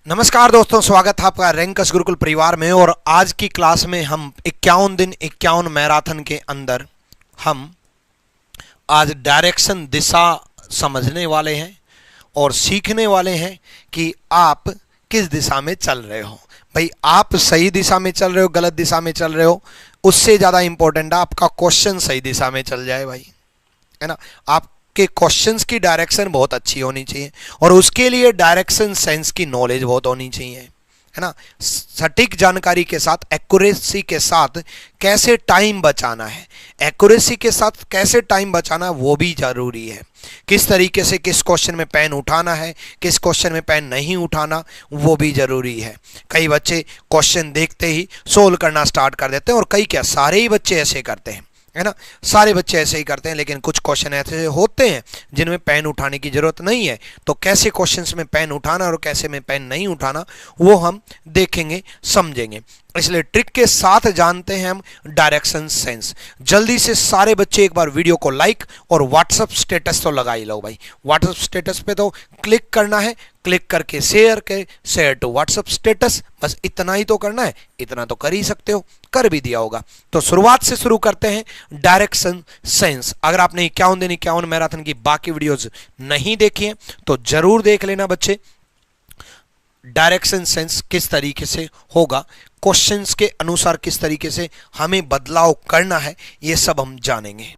नमस्कार दोस्तों, स्वागत है आपका रैंकस गुरुकुल परिवार में। और आज की क्लास में हम 51 दिन 51 मैराथन के अंदर हम आज डायरेक्शन दिशा समझने वाले हैं और सीखने वाले हैं कि आप किस दिशा में चल रहे हो। भाई, आप सही दिशा में चल रहे हो, गलत दिशा में चल रहे हो, उससे ज़्यादा इंपॉर्टेंट है आपका क्वेश्चन सही दिशा में चल जाए भाई, है ना। आप के क्वेश्चंस की डायरेक्शन बहुत अच्छी होनी चाहिए और उसके लिए डायरेक्शन सेंस की नॉलेज बहुत होनी चाहिए, है ना। सटीक जानकारी के साथ, एक्यूरेसी के साथ कैसे टाइम बचाना है, एक्यूरेसी के साथ कैसे टाइम बचाना है वो भी जरूरी है। किस तरीके से किस क्वेश्चन में पेन उठाना है, किस क्वेश्चन में पेन नहीं उठाना, वो भी जरूरी है। कई बच्चे क्वेश्चन देखते ही सोल्व करना स्टार्ट कर देते हैं और कई क्या सारे ही बच्चे ऐसे करते हैं, है ना। सारे बच्चे ऐसे ही करते हैं, लेकिन कुछ क्वेश्चन ऐसे होते हैं जिनमें पेन उठाने की जरूरत नहीं है। तो कैसे क्वेश्चंस में पेन उठाना और कैसे में पेन नहीं उठाना वो हम देखेंगे, समझेंगे। इसलिए ट्रिक के साथ जानते हैं हम डायरेक्शन सेंस। जल्दी से सारे बच्चे एक बार वीडियो को लाइक और व्हाट्सएप स्टेटस तो लगा ही लो भाई। व्हाट्सएप स्टेटस पे तो क्लिक करना है, क्लिक करके शेयर टू व्हाट्सएप स्टेटस, बस इतना ही तो करना है। इतना तो कर ही सकते हो, कर भी दिया होगा। तो शुरुआत से शुरू करते हैं डायरेक्शन सेंस। अगर आपने 51 दिन 51 मैराथन की बाकी वीडियोज नहीं देखी हैं तो जरूर देख लेना बच्चे। डायरेक्शन सेंस किस तरीके से होगा, क्वेश्चंस के अनुसार किस तरीके से हमें बदलाव करना है, ये सब हम जानेंगे।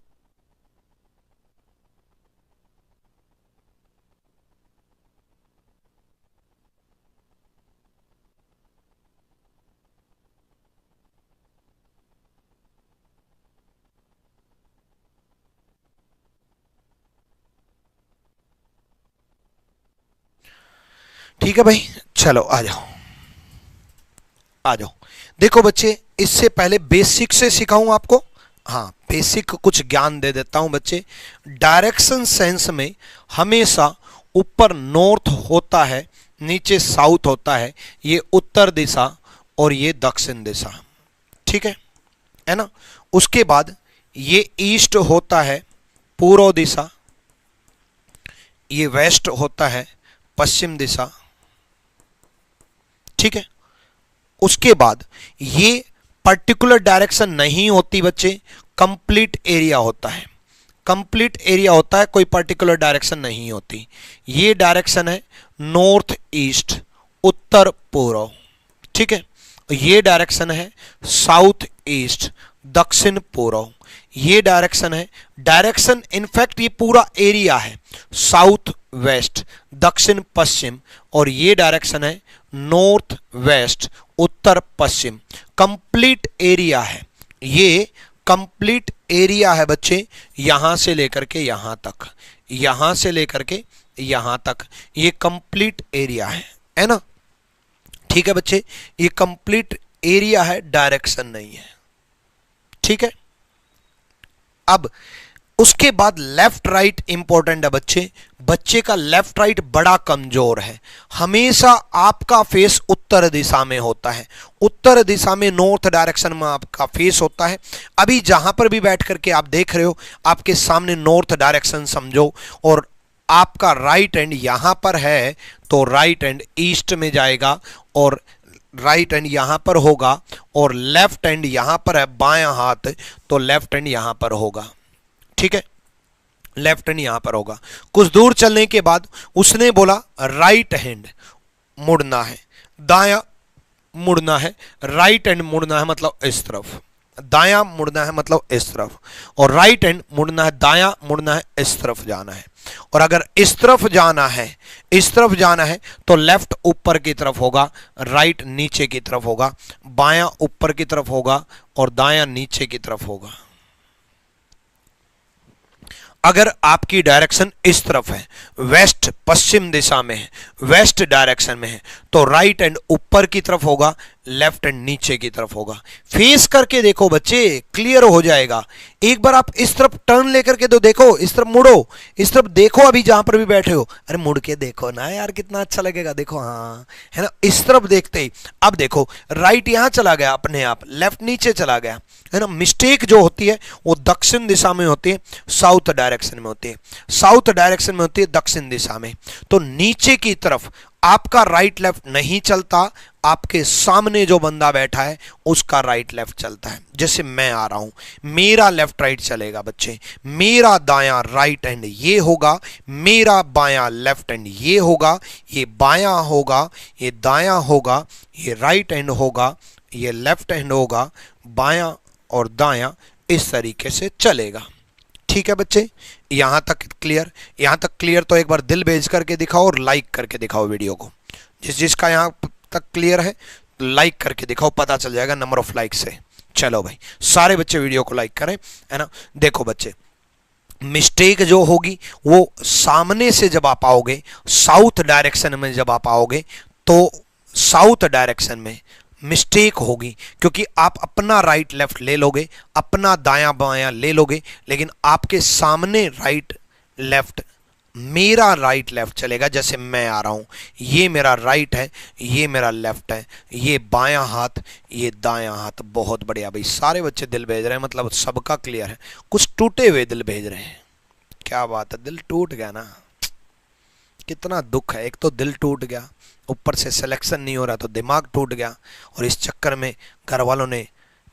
ठीक है भाई, चलो आ जाओ आ जाओ। देखो बच्चे, इससे पहले बेसिक से सिखाऊं आपको। हाँ, बेसिक कुछ ज्ञान दे देता हूं बच्चे। डायरेक्शन सेंस में हमेशा ऊपर नॉर्थ होता है, नीचे साउथ होता है, ये उत्तर दिशा और ये दक्षिण दिशा, ठीक है ना। उसके बाद ये ईस्ट होता है, पूर्व दिशा, ये वेस्ट होता है, पश्चिम दिशा, ठीक है। उसके बाद ये पर्टिकुलर डायरेक्शन नहीं होती बच्चे, कंप्लीट एरिया होता है। कंप्लीट एरिया होता है, कोई पर्टिकुलर डायरेक्शन नहीं होती। ये डायरेक्शन है नॉर्थ ईस्ट, उत्तर पूर्व, ठीक है। ये डायरेक्शन है साउथ ईस्ट, दक्षिण पूर्व। ये डायरेक्शन है, डायरेक्शन इनफैक्ट ये पूरा एरिया है साउथ वेस्ट, दक्षिण पश्चिम। और ये डायरेक्शन है नॉर्थ वेस्ट, उत्तर पश्चिम। कंप्लीट एरिया है, ये कंप्लीट एरिया है बच्चे, यहां से लेकर के यहां तक, यहां से लेकर के यहां तक, ये कंप्लीट एरिया है ना। ठीक है बच्चे, ये कंप्लीट एरिया है, डायरेक्शन नहीं है, ठीक है। अब उसके बाद लेफ्ट राइट इंपॉर्टेंट है बच्चे। बच्चे का लेफ्ट राइट बड़ा कमजोर है। हमेशा आपका फेस उत्तर दिशा में होता है, उत्तर दिशा में नॉर्थ डायरेक्शन में आपका फेस होता है। अभी जहां पर भी बैठ करके आप देख रहे हो, आपके सामने नॉर्थ डायरेक्शन समझो, और आपका राइट हैंड यहां पर है तो राइट हैंड ईस्ट में जाएगा, और राइट हैंड यहां पर होगा, और लेफ्ट हैंड यहां पर है बायां हाथ, तो लेफ्ट हैंड यहां पर होगा, ठीक है। लेफ्ट हैंड यहां पर होगा। कुछ दूर चलने के बाद उसने बोला राइट हैंड मुड़ना है, दायां मुड़ना है, राइट हैंड मुड़ना है मतलब इस तरफ, दायां मुड़ना है मतलब इस तरफ, और राइट हैंड मुड़ना है, दायां मुड़ना है, इस तरफ जाना है। और अगर इस तरफ जाना है, इस तरफ जाना है तो लेफ्ट ऊपर की तरफ होगा, राइट नीचे की तरफ होगा, बायां ऊपर की तरफ होगा और दायां नीचे की तरफ होगा। अगर आपकी डायरेक्शन इस तरफ है, वेस्ट पश्चिम दिशा में है, वेस्ट डायरेक्शन में है, तो राइट हैंड ऊपर की तरफ होगा, लेफ्ट हैंड नीचे की तरफ होगा। फेस करके देखो बच्चे, क्लियर हो जाएगा। एक बार आप इस तरफ टर्न लेकर के तो देखो, इस तरफ मुड़ो, इस तरफ देखो, अभी जहां पर भी बैठे हो, अरे मुड़ के देखो ना यार, कितना अच्छा लगेगा, देखो, हाँ, है ना। इस तरफ देखते ही अब देखो राइट यहां चला गया अपने आप, लेफ्ट नीचे चला गया, है ना। मिस्टेक जो होती है वो दक्षिण दिशा में होती है, साउथ डायरेक्शन में होती है, साउथ डायरेक्शन में होती है दक्षिण दिशा में। तो नीचे की तरफ आपका राइट लेफ्ट नहीं चलता, आपके सामने जो बंदा बैठा है उसका राइट लेफ्ट चलता है। जैसे मैं आ रहा हूं, मेरा लेफ्ट राइट चलेगा बच्चे, मेरा दायां राइट हैंड ये होगा, मेरा बायां लेफ्ट हैंड ये होगा, ये बायां होगा, ये दायां होगा, ये राइट हैंड होगा, ये लेफ्ट हैंड होगा, बायां और दायां इस तरीके से चलेगा। ठीक है बच्चे, यहां तक क्लियर? यहां तक क्लियर तो एक बार दिल भेज करके दिखाओ और लाइक करके दिखाओ वीडियो को। जिसका यहां तक क्लियर है लाइक करके दिखाओ, पता चल जाएगा नंबर ऑफ लाइक से। चलो भाई, सारे बच्चे वीडियो को लाइक करें, है ना। देखो बच्चे, मिस्टेक जो होगी वो सामने से जब आप आओगे, साउथ डायरेक्शन में जब आप आओगे, तो साउथ डायरेक्शन में मिस्टेक होगी, क्योंकि आप अपना राइट लेफ्ट ले लोगे, अपना दायां बायां ले लोगे, लेकिन आपके सामने राइट लेफ्ट, मेरा राइट लेफ्ट चलेगा। जैसे मैं आ रहा हूं, ये मेरा राइट है, ये मेरा लेफ्ट है, ये बायां हाथ, ये दायां हाथ। बहुत बढ़िया भाई, सारे बच्चे दिल भेज रहे हैं, मतलब सबका क्लियर है। कुछ टूटे हुए दिल भेज रहे हैं, क्या बात है, दिल टूट गया ना, कितना दुख है। एक तो दिल टूट गया, ऊपर से सिलेक्शन नहीं हो रहा तो दिमाग टूट गया, और इस चक्कर में घर वालों ने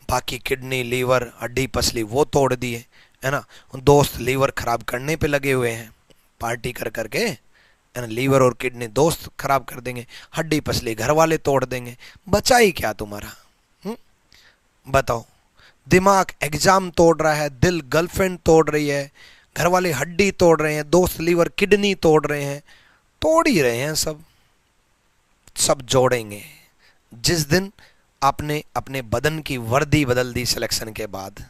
बाकी किडनी, लीवर, हड्डी पसली वो तोड़ दिए, है ना। दोस्त लीवर खराब करने पे लगे हुए हैं, पार्टी कर करके, है ना। लीवर और किडनी दोस्त खराब कर देंगे, हड्डी पसली घर वाले तोड़ देंगे, बचा ही क्या तुम्हारा? बताओ। दिमाग एग्जाम तोड़ रहा है, दिल गर्लफ्रेंड तोड़ रही है, घर वाले हड्डी तोड़ रहे हैं, दोस्त लीवर किडनी तोड़ रहे हैं, तोड़ ही रहे हैं सब। सब जोड़ेंगे जिस दिन आपने अपने बदन की वर्दी बदल दी सिलेक्शन के बाद,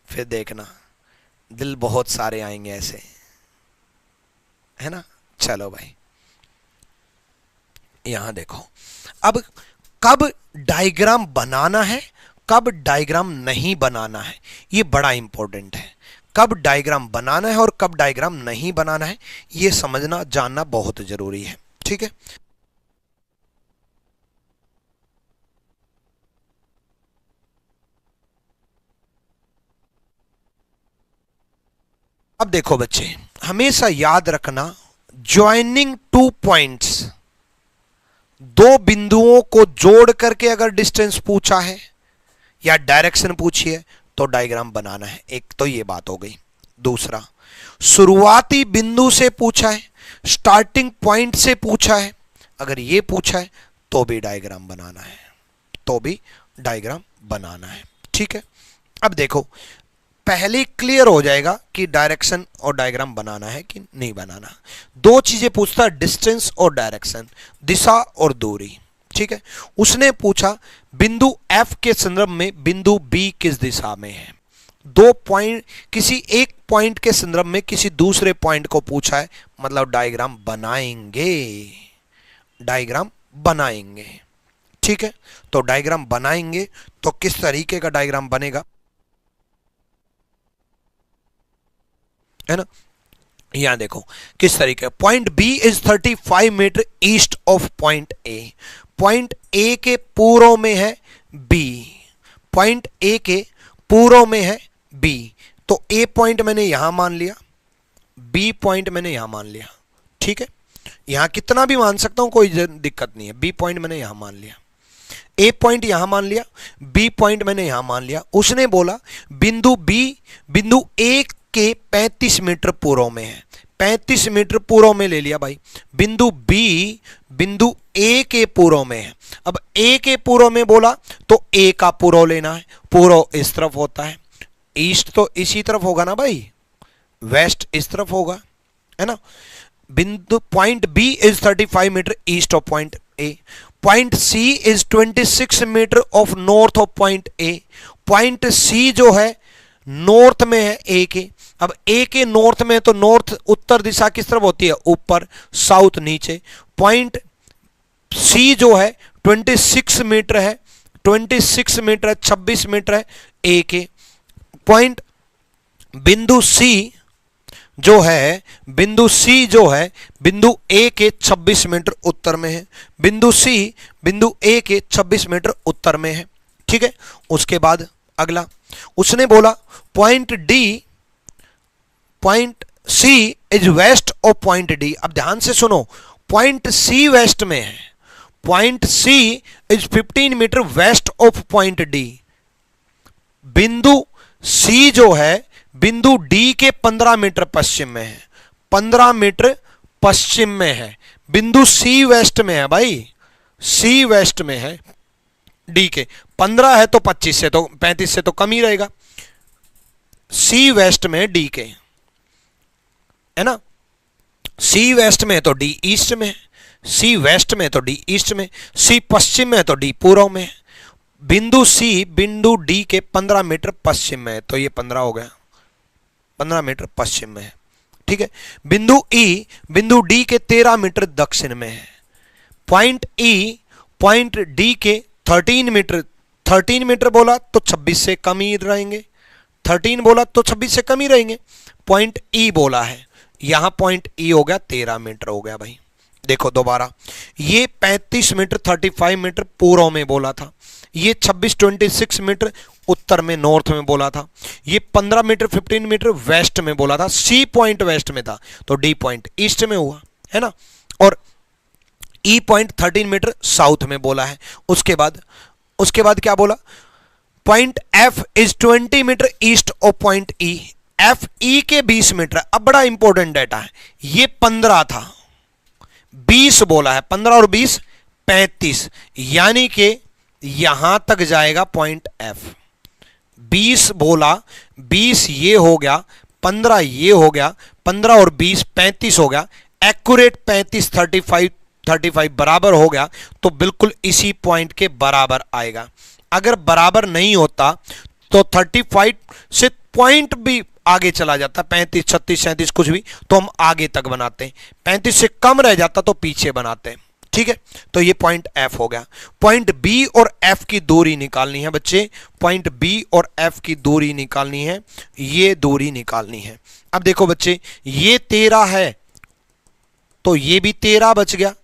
फिर देखना दिल बहुत सारे आएंगे ऐसे, है ना। चलो भाई, यहां देखो, अब कब डायग्राम बनाना है, कब डायग्राम नहीं बनाना है, ये बड़ा इंपॉर्टेंट है। कब डायग्राम बनाना है और कब डायग्राम नहीं बनाना है, ये समझना जानना बहुत जरूरी है। ठीक है, अब देखो बच्चे, हमेशा याद रखना, ज्वाइनिंग टू पॉइंट्स, दो बिंदुओं को जोड़ करके अगर डिस्टेंस पूछा है या डायरेक्शन पूछी है तो डायग्राम बनाना है। एक तो ये बात हो गई। दूसरा, शुरुआती बिंदु से पूछा है, स्टार्टिंग पॉइंट से पूछा है, अगर ये पूछा है तो भी डायग्राम बनाना है, तो भी डायग्राम बनाना है। ठीक है, अब देखो, पहले क्लियर हो जाएगा कि डायरेक्शन और डायग्राम बनाना है कि नहीं बनाना। दो चीजें पूछता है, डिस्टेंस और डायरेक्शन, दिशा और दूरी। ठीक है, उसने पूछा बिंदु F के संदर्भ में बिंदु B किस दिशा में है। दो पॉइंट, किसी एक पॉइंट के संदर्भ में किसी दूसरे पॉइंट को पूछा है, मतलब डायग्राम बनाएंगे, डायग्राम बनाएंगे। ठीक है, तो डायग्राम बनाएंगे तो किस तरीके का डायग्राम बनेगा, है ना। यहां देखो किस तरीके, point B is 35 metre east of point A. Point A के पूर्व में है बी, पॉइंट ए के पूर्व में है बी, तो ए पॉइंट मैंने यहां मान लिया, बी पॉइंट मैंने यहां मान लिया। ठीक है, यहां कितना भी मान सकता हूं, कोई दिक्कत नहीं है। बी पॉइंट मैंने यहां मान लिया, ए पॉइंट यहां मान लिया, बी पॉइंट मैंने यहां मान लिया। उसने बोला बिंदु बी बिंदु ए के 35 मीटर पूर्व में है, 35 मीटर पूर्व में ले लिया भाई। बिंदु बी बिंदु ए के पूर्व में है, अब ए के पूर्व में बोला तो ए का पूर्व लेना है, पूर्व इस तरफ होता है, ईस्ट तो इसी तरफ होगा ना भाई, वेस्ट इस तरफ होगा, है ना। बिंदु point B is 35 metre east of point A, point C is 26 metre of north of point A. Point C जो है नॉर्थ में है ए के, अब ए के नॉर्थ में, तो नॉर्थ उत्तर दिशा किस तरफ होती है, ऊपर, साउथ नीचे। पॉइंट सी जो है 26 मीटर है, 26 मीटर है, 26 मीटर है ए के। पॉइंट बिंदु सी जो है, बिंदु सी जो है बिंदु ए के 26 मीटर उत्तर में है, बिंदु सी बिंदु ए के 26 मीटर उत्तर में है। ठीक है, उसके बाद अगला उसने बोला point D, point C is west of point D. अब ध्यान से सुनो, पॉइंट सी वेस्ट में है, point C is 15 metre west of point D. बिंदु सी जो है बिंदु डी के 15 मीटर पश्चिम में है, 15 मीटर पश्चिम में है। बिंदु सी वेस्ट में है भाई, सी वेस्ट में है डी के। 15 है तो 25 से तो 35 से तो कम ही रहेगा। सी वेस्ट में डी के, है ना। सी वेस्ट में है तो डी ईस्ट में है, सी वेस्ट में तो डी ईस्ट में, सी पश्चिम में है तो डी पूर्व में है। बिंदु सी बिंदु डी के 15 मीटर पश्चिम में है, तो ये 15 हो गया, 15 मीटर पश्चिम में है, ठीक है। बिंदु ई बिंदु डी के 13 मीटर दक्षिण में है। पॉइंट ई पॉइंट डी के 13 मीटर, 13 मीटर बोला तो 26 से कम ही रहेंगे, 13 बोला तो 26 से कम ही रहेंगे। पॉइंट ई बोला है, यहां पॉइंट ई हो गया 13 मीटर हो गया भाई। देखो दोबारा, ये 35 मीटर 35 मीटर पूर्व में बोला था, ये 26 मीटर उत्तर में नॉर्थ में बोला था, ये 15 मीटर 15 मीटर वेस्ट में बोला था। सी पॉइंट वेस्ट में था तो डी पॉइंट ईस्ट में हुआ, है ना। और ई पॉइंट 13 मीटर साउथ में बोला है। उसके बाद क्या बोला, point F is 20 metre east of point E. F E के 20 मीटर। अब बड़ा इंपॉर्टेंट डाटा है, ये 15 था, 20 बोला है, 15 और 20 35, यानी कि यहां तक जाएगा पॉइंट एफ। 20 बोला, 20 ये हो गया, 15 ये हो गया, 15 और 20 35 हो गया, एक्यूरेट 35 35 बराबर हो गया, तो बिल्कुल इसी पॉइंट के बराबर आएगा। अगर बराबर नहीं होता तो 35 से पॉइंट भी आगे चला जाता, 35 36 37 कुछ भी, तो हम आगे तक बनाते हैं। 35 से कम रह जाता तो पीछे बनाते हैं, ठीक है। तो ये पॉइंट एफ हो गया। पॉइंट बी और एफ की दूरी निकालनी है बच्चे, पॉइंट बी और एफ की दूरी निकालनी है, ये दूरी निकालनी है। अब देखो बच्चे, ये 13 है तो ये भी 13 बच गया,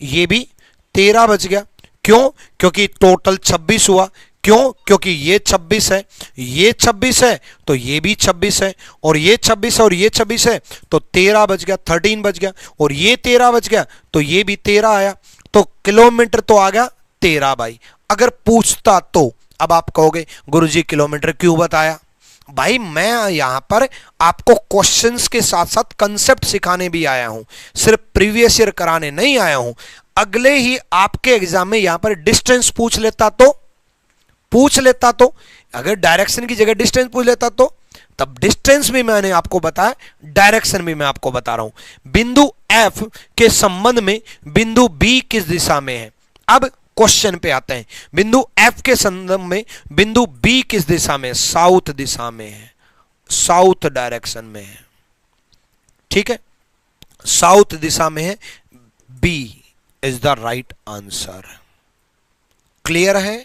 ये भी 13 बच गया। क्यों? क्योंकि टोटल 26 हुआ। क्यों? क्योंकि ये 26 है, ये 26 है तो ये भी 26 है, और ये 26 है और ये 26 है, तो 13 बच गया, 13 बच गया, और ये 13 बच गया तो ये भी 13 आया, तो किलोमीटर तो आ गया 13 भाई। अगर पूछता तो अब आप कहोगे गुरुजी किलोमीटर क्यों बताया? भाई मैं यहां पर आपको क्वेश्चंस के साथ साथ कंसेप्ट सिखाने भी आया हूं, सिर्फ प्रीवियस ईयर कराने नहीं आया हूं। अगले ही आपके एग्जाम में यहां पर डिस्टेंस पूछ लेता तो अगर डायरेक्शन की जगह डिस्टेंस पूछ लेता तो तब डिस्टेंस भी मैंने आपको बताया, डायरेक्शन भी मैं आपको बता रहा हूं। बिंदु एफ के संबंध में बिंदु बी किस दिशा में है? अब क्वेश्चन पे आते हैं। बिंदु एफ के संबंध में बिंदु बी किस दिशा में? साउथ दिशा में है, साउथ डायरेक्शन में है, ठीक है, साउथ दिशा में है। B is the right answer. Clear है?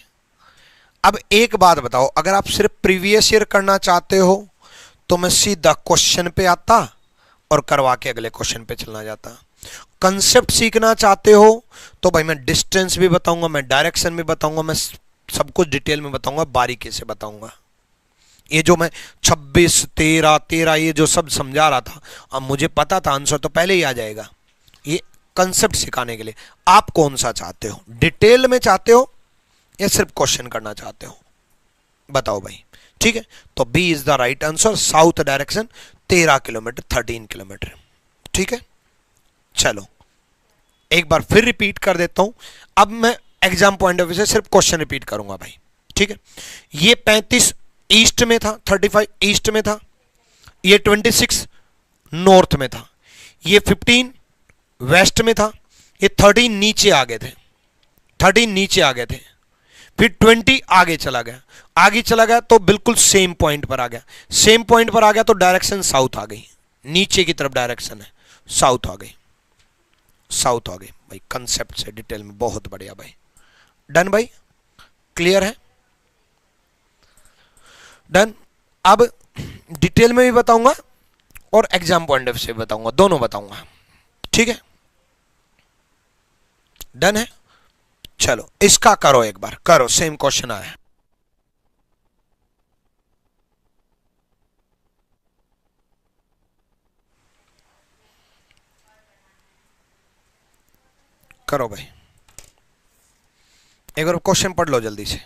अब एक बात बताओ, अगर आप सिर्फ प्रीवियस ईयर करना चाहते हो तो मैं सीधा क्वेश्चन पे आता और करवा के अगले क्वेश्चन पे चलना जाता। कंसेप्ट सीखना चाहते हो तो भाई मैं डिस्टेंस भी बताऊंगा, मैं डायरेक्शन भी बताऊंगा, मैं सब कुछ डिटेल में बताऊंगा, बारीकी से बताऊंगा। ये जो मैं 26 13 13 ये जो सब समझा रहा था, अब मुझे पता था आंसर तो पहले ही आ जाएगा। ये कंसेप्ट सिखाने के लिए आप कौन सा चाहते हो, डिटेल में चाहते हो या सिर्फ क्वेश्चन करना चाहते हो? बताओ भाई, ठीक है। तो B is the right answer, south direction 13 kilometre 13 kilometre, ठीक है। चलो एक बार फिर रिपीट कर देता हूं, अब मैं एग्जाम पॉइंट ऑफ व्यू से सिर्फ क्वेश्चन रिपीट करूंगा भाई, ठीक है। ये 35 ईस्ट में था, 35 ईस्ट में था, ये 26 नॉर्थ में था, ये 15 वेस्ट में था, ये 13 नीचे आ गए थे, 13 नीचे आ गए थे, फिर 20 आगे चला गया तो बिल्कुल सेम पॉइंट पर आ गया, सेम पॉइंट पर आ गया तो डायरेक्शन साउथ आ गई, नीचे की तरफ डायरेक्शन है, साउथ आ गई, साउथ आ गई भाई। कंसेप्ट से डिटेल में बहुत बढ़िया भाई। डन भाई, क्लियर है? डन। अब डिटेल में भी बताऊंगा और एग्जाम पॉइंट ऑफ से बताऊंगा, दोनों बताऊंगा, ठीक है। डन है? चलो इसका करो, एक बार करो, सेम क्वेश्चन आया। करो भाई, एक बार क्वेश्चन पढ़ लो जल्दी से।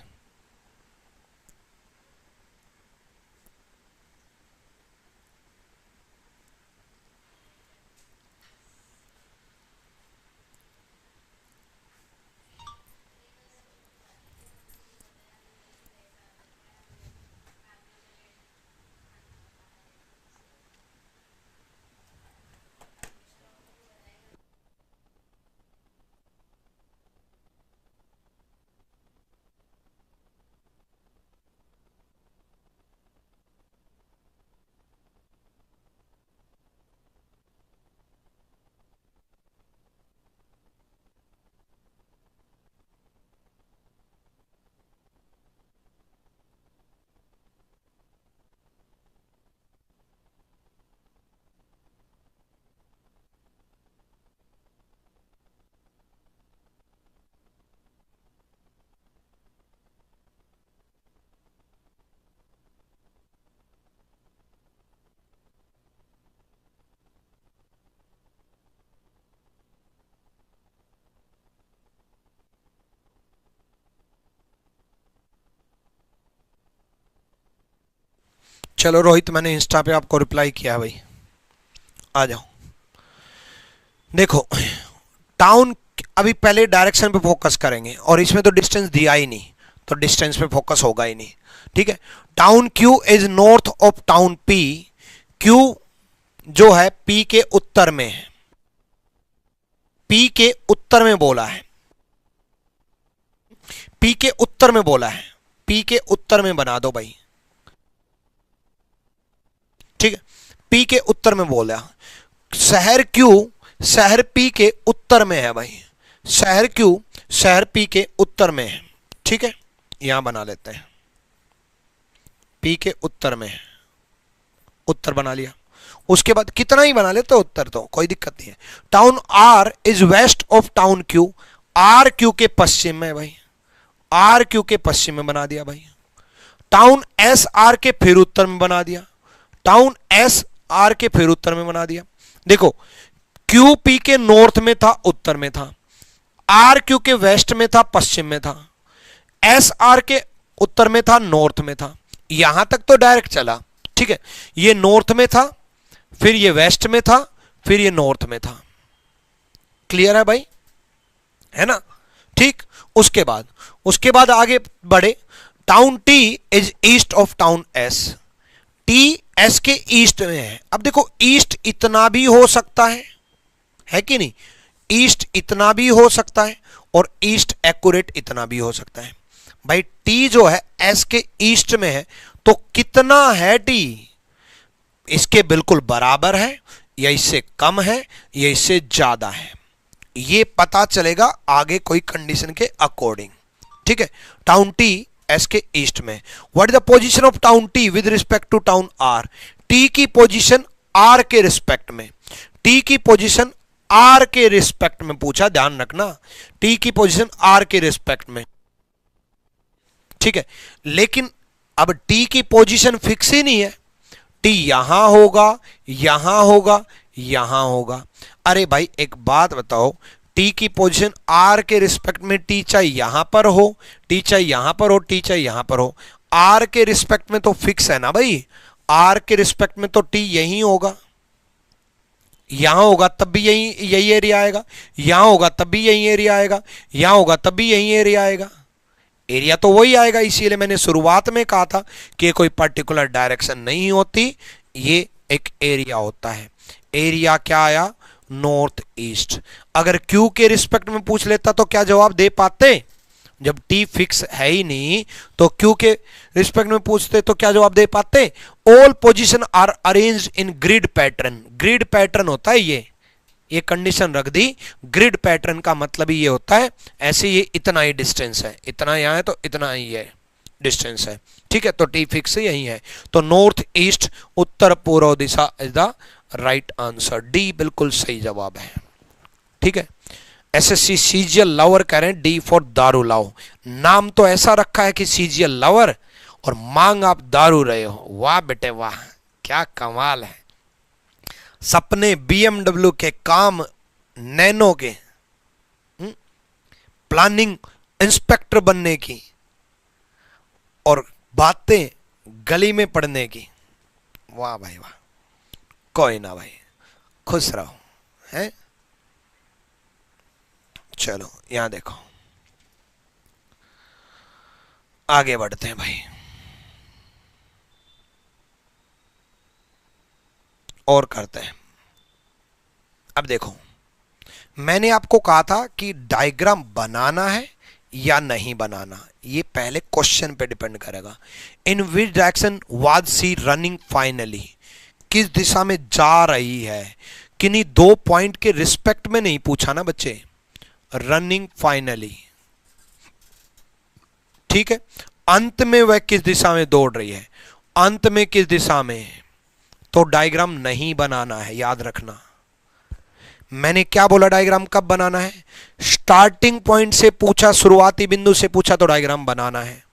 चलो रोहित, मैंने इंस्टा पे आपको रिप्लाई किया भाई, आ जाओ। देखो टाउन, अभी पहले डायरेक्शन पे फोकस करेंगे और इसमें तो डिस्टेंस दिया ही नहीं, तो डिस्टेंस पे फोकस होगा ही नहीं, ठीक है। Town Q is north of town P, Q जो है पी के उत्तर में है, पी के उत्तर में बोला है, पी के उत्तर में बोला है, पी के उत्तर में बना दो भाई, ठीक है। पी के उत्तर में बोला, शहर क्यू शहर पी के उत्तर में है भाई, शहर क्यू शहर पी के उत्तर में है, ठीक है। यहां बना लेते हैं, पी के उत्तर में है, उत्तर बना लिया। उसके बाद कितना ही बना लेते उत्तर, तो कोई दिक्कत नहीं है। Town R is west of town Q, R Q के पश्चिम में भाई, आर क्यू के पश्चिम में बना दिया भाई। टाउन एस आर के फिर उत्तर में बना दिया, टाउन एस आर के फिर उत्तर में बना दिया। देखो क्यू पी के नॉर्थ में था, उत्तर में था, आर क्यू के वेस्ट में था, पश्चिम में था, एस आर के उत्तर में था, नॉर्थ में था। यहां तक तो डायरेक्ट चला, ठीक है। ये नॉर्थ में था, फिर ये वेस्ट में था, फिर ये नॉर्थ में था। क्लियर है भाई, है ना, ठीक। उसके बाद आगे बढ़े। Town T is east of town S, T S के ईस्ट में है। अब देखो ईस्ट इतना भी हो सकता है कि नहीं, ईस्ट इतना भी हो सकता है और ईस्ट एक्यूरेट इतना भी हो सकता है भाई। टी जो है एस के ईस्ट में है, तो कितना है टी, इसके बिल्कुल बराबर है या इससे कम है या इससे ज्यादा है, ये पता चलेगा आगे कोई कंडीशन के अकॉर्डिंग, ठीक है। टाउन टी एस के ईस्ट में। What is the position of town T with respect to town R, T की पोजीशन आर के रिस्पेक्ट में, टी की पोजीशन आर के रिस्पेक्ट में पूछा, ध्यान रखना, टी की पोजीशन आर के रिस्पेक्ट में, ठीक है। लेकिन अब टी की पोजीशन फिक्स ही नहीं है, टी यहां होगा, यहां होगा, यहां होगा। अरे भाई एक बात बताओ, टी की पोजीशन आर के रिस्पेक्ट में टी चाहे यहां पर हो, टी चाहे यहां पर हो, टी चाहे यहां पर हो, आर के रिस्पेक्ट में तो फिक्स है ना भाई, आर के रिस्पेक्ट में तो टी यही होगा, यहां होगा तब भी यही एरिया आएगा, यहां होगा तब भी यही एरिया आएगा, यहां होगा तब भी यही एरिया आएगा, एरिया तो वही आएगा। इसीलिए मैंने शुरुआत में कहा था कि कोई पर्टिकुलर डायरेक्शन नहीं होती, ये एक एरिया होता है। एरिया क्या आया, नॉर्थ ईस्ट। अगर क्यू के रिस्पेक्ट में पूछ लेता तो क्या जवाब दे पाते, जब टी फिक्स है ही नहीं तो क्यू के रिस्पेक्ट में पूछते तो क्या जवाब दे पाते। All position are arranged in grid pattern, grid pattern होता है ये कंडीशन रख दी। ग्रिड पैटर्न का मतलब ही ये होता है, ऐसे ये इतना ही डिस्टेंस है, इतना यहां है तो इतना ही है डिस्टेंस है, ठीक है। तो टी फिक्स यही है, तो नॉर्थ ईस्ट उत्तर पूर्व दिशा is the right answer, D बिल्कुल सही जवाब है, ठीक है। एसएससी सीजीएल लवर कह रहे हैं, डी फॉर दारू लाओ। नाम तो ऐसा रखा है कि सीजीएल लवर और मांग आप दारू रहे हो, वाह बेटे वाह, क्या कमाल है। सपने बीएमडब्ल्यू के, काम नैनो के, प्लानिंग इंस्पेक्टर बनने की और बातें गली में पड़ने की। वाह भाई वाह, कोई ना भाई, खुश रहो हैं। चलो यहां देखो, आगे बढ़ते हैं भाई और करते हैं। अब देखो, मैंने आपको कहा था कि डायग्राम बनाना है या नहीं बनाना, ये पहले क्वेश्चन पे डिपेंड करेगा। In which direction was she running finally, किस दिशा में जा रही है, किन्हीं दो पॉइंट के रिस्पेक्ट में नहीं पूछा ना बच्चे, रनिंग फाइनली, ठीक है। अंत में वह किस दिशा में दौड़ रही है, अंत में किस दिशा में, तो डायग्राम नहीं बनाना है, याद रखना। मैंने क्या बोला, डायग्राम कब बनाना है, स्टार्टिंग पॉइंट से पूछा, शुरुआती बिंदु से पूछा तो डायग्राम बनाना है।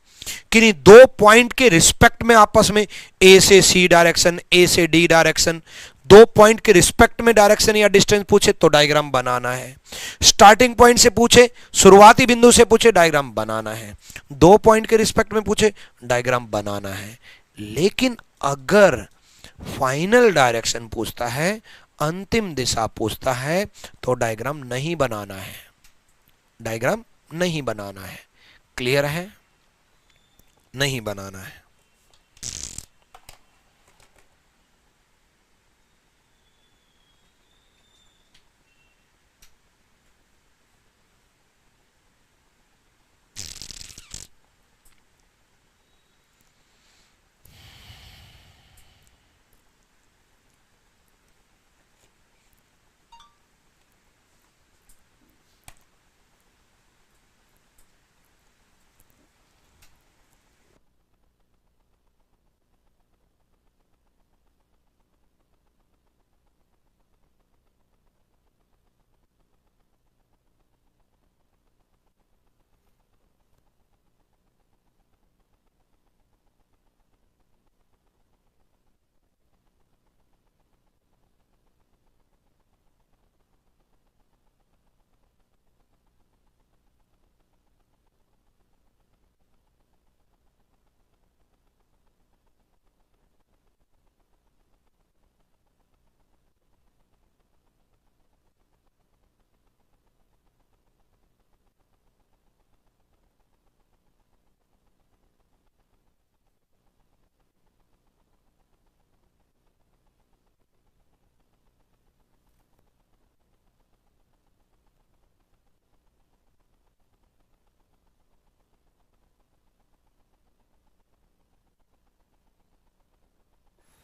किन्हीं दो पॉइंट के रिस्पेक्ट में आपस में, ए से सी डायरेक्शन, ए से डी डायरेक्शन, दो पॉइंट के रिस्पेक्ट में डायरेक्शन या डिस्टेंस पूछे तो डायग्राम बनाना है। स्टार्टिंग पॉइंट से पूछे, शुरुआती बिंदु से पूछे, डायग्राम बनाना है। दो पॉइंट के रिस्पेक्ट में पूछे, डायग्राम बनाना है। लेकिन अगर फाइनल डायरेक्शन पूछता है, अंतिम दिशा पूछता है, तो डायग्राम नहीं बनाना है, डायग्राम नहीं बनाना है। क्लियर है, नहीं बनाना है।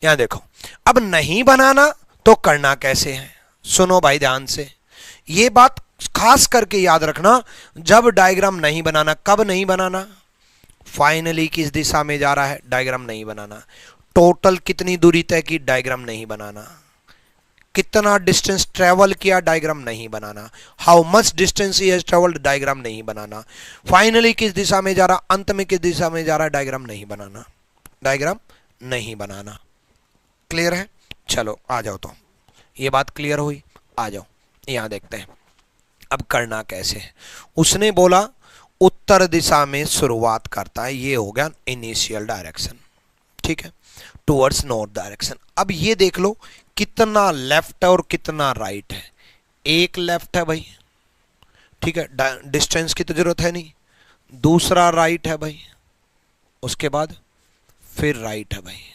यहां देखो, अब नहीं बनाना तो करना कैसे है, सुनो भाई ध्यान से, ये बात खास करके याद रखना। जब डायग्राम नहीं बनाना, कब नहीं बनाना, फाइनली किस दिशा में जा रहा है, डायग्राम नहीं बनाना। टोटल कितनी दूरी तय की, डायग्राम नहीं बनाना। कितना डिस्टेंस ट्रेवल किया, डायग्राम नहीं बनाना। How much distance he has travelled, diagram नहीं बनाना। फाइनली किस दिशा में जा रहा, अंत में किस दिशा में जा रहा है, डायग्राम नहीं बनाना, डायग्राम नहीं बनाना। क्लियर है, चलो आ जाओ। तो ये बात क्लियर हुई, आ जाओ यहां देखते हैं अब करना कैसे है। उसने बोला उत्तर दिशा में शुरुआत करता है, ये हो गया इनिशियल डायरेक्शन, ठीक है, टुवर्ड्स नॉर्थ डायरेक्शन। अब ये देख लो कितना लेफ्ट है और कितना राइट है। एक लेफ्ट है भाई, ठीक है, डिस्टेंस की तो जरूरत है नहीं। दूसरा राइट है भाई, उसके बाद फिर राइट है भाई।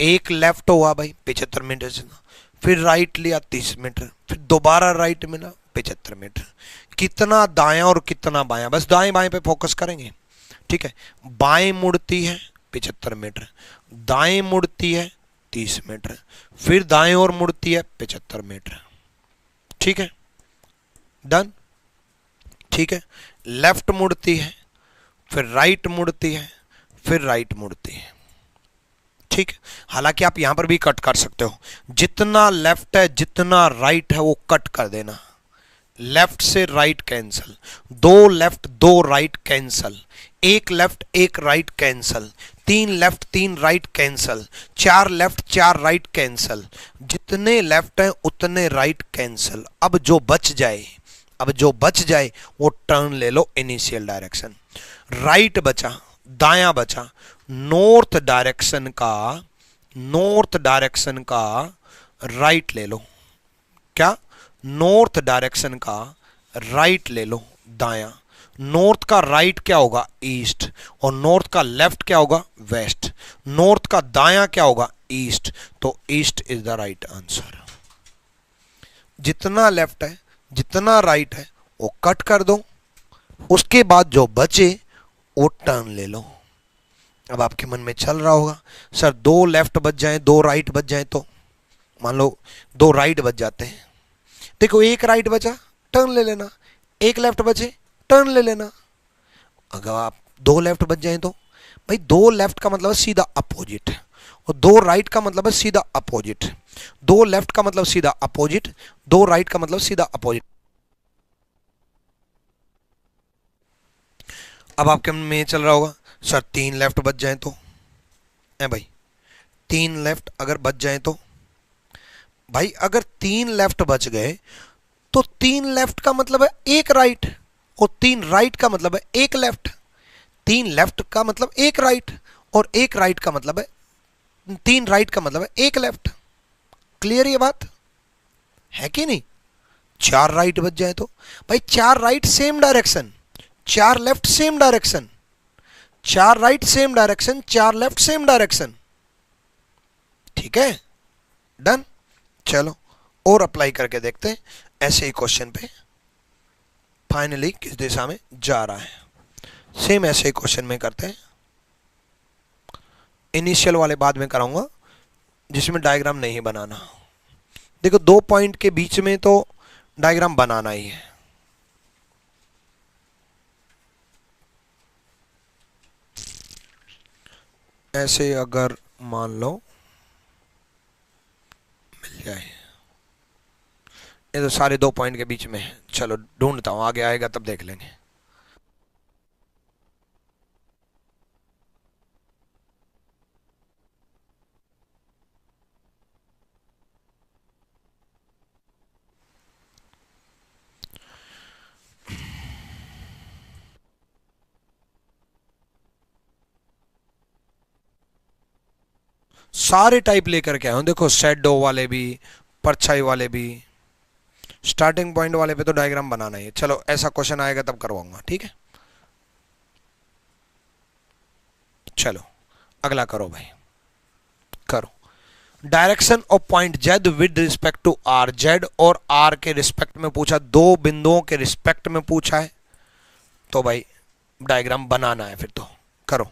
एक लेफ्ट हुआ भाई 75 मीटर से, फिर राइट लिया 30 मीटर, फिर दोबारा राइट मिला 75 मीटर। कितना दायां और कितना बायां, बस दाएं बाएं पे फोकस करेंगे, ठीक है। बाएं मुड़ती है 75 मीटर, दाएं मुड़ती है 30 मीटर, फिर दाएं और मुड़ती है 75 मीटर, ठीक है, डन, ठीक है। लेफ्ट मुड़ती है, फिर राइट मुड़ती है, फिर राइट मुड़ती है, ठीक है। हालांकि आप यहां पर भी कट कर सकते हो, जितना लेफ्ट है जितना राइट है वो कट कर देना। लेफ्ट से राइट कैंसल, दो लेफ्ट दो राइट कैंसल, एक लेफ्ट एक राइट कैंसल, तीन लेफ्ट तीन राइट कैंसल, चार लेफ्ट चार राइट कैंसल, जितने लेफ्ट हैं उतने राइट कैंसल। अब जो बच जाए अब जो बच जाए वो टर्न ले लो इनिशियल डायरेक्शन। राइट बचा, दायां बचा, नॉर्थ डायरेक्शन का, नॉर्थ डायरेक्शन का राइट ले लो। क्या? नॉर्थ डायरेक्शन का राइट ले लो, दायां। नॉर्थ का राइट क्या होगा? ईस्ट। और नॉर्थ का लेफ्ट क्या होगा? वेस्ट। नॉर्थ का दायां क्या होगा? ईस्ट। तो east is the right answer. जितना लेफ्ट है, जितना राइट है, वो कट कर दो। उसके बाद जो बचे वो टर्न ले लो। अब आपके मन में चल रहा होगा, सर दो लेफ्ट बच जाएं, दो राइट बच जाएं तो? मान लो दो राइट बच जाते हैं, देखो एक राइट बचा, टर्न ले लेना। एक लेफ्ट बचे, टर्न ले लेना। अगर आप दो लेफ्ट बच जाएं तो? भाई दो लेफ्ट का मतलब है सीधा अपोजिट, और दो राइट का मतलब है सीधा अपोजिट। दो लेफ्ट का मतलब सीधा अपोजिट, दो राइट का मतलब सीधा अपोजिट। अब आपके मन में ये चल रहा होगा, सर तीन लेफ्ट बच जाएं तो? है भाई, तीन लेफ्ट अगर बच जाएं तो? भाई अगर तीन लेफ्ट बच गए तो तीन लेफ्ट का मतलब है एक राइट, और तीन राइट का मतलब है एक लेफ्ट। तीन लेफ्ट का मतलब एक राइट, और एक राइट का मतलब है, तीन राइट का मतलब है एक लेफ्ट। क्लियर ये बात है कि नहीं? चार राइट बच जाए तो? भाई चार राइट सेम डायरेक्शन, चार लेफ्ट सेम डायरेक्शन, चार राइट सेम डायरेक्शन, चार लेफ्ट सेम डायरेक्शन। ठीक है, डन। चलो और अप्लाई करके देखते हैं ऐसे ही क्वेश्चन पे फाइनली किस दिशा में जा रहा है। सेम ऐसे ही क्वेश्चन में करते हैं। इनिशियल वाले बाद में कराऊंगा जिसमें डायग्राम नहीं बनाना। देखो दो पॉइंट के बीच में तो डायग्राम बनाना ही है। ऐसे अगर मान लो मिल जाए, ये तो सारे दो पॉइंट के बीच में है। चलो ढूंढता हूं, आगे आएगा तब देख लेंगे। सारे टाइप लेकर के आया हूं, देखो शेडो वाले भी, परछाई वाले भी। स्टार्टिंग पॉइंट वाले पे तो डायग्राम बनाना ही है। चलो ऐसा क्वेश्चन आएगा तब करवाऊंगा, ठीक है। चलो अगला करो भाई, करो। Direction of point Z with respect to R, Z और आर के रिस्पेक्ट में पूछा, दो बिंदुओं के रिस्पेक्ट में पूछा है, तो भाई डायग्राम बनाना है फिर तो करो।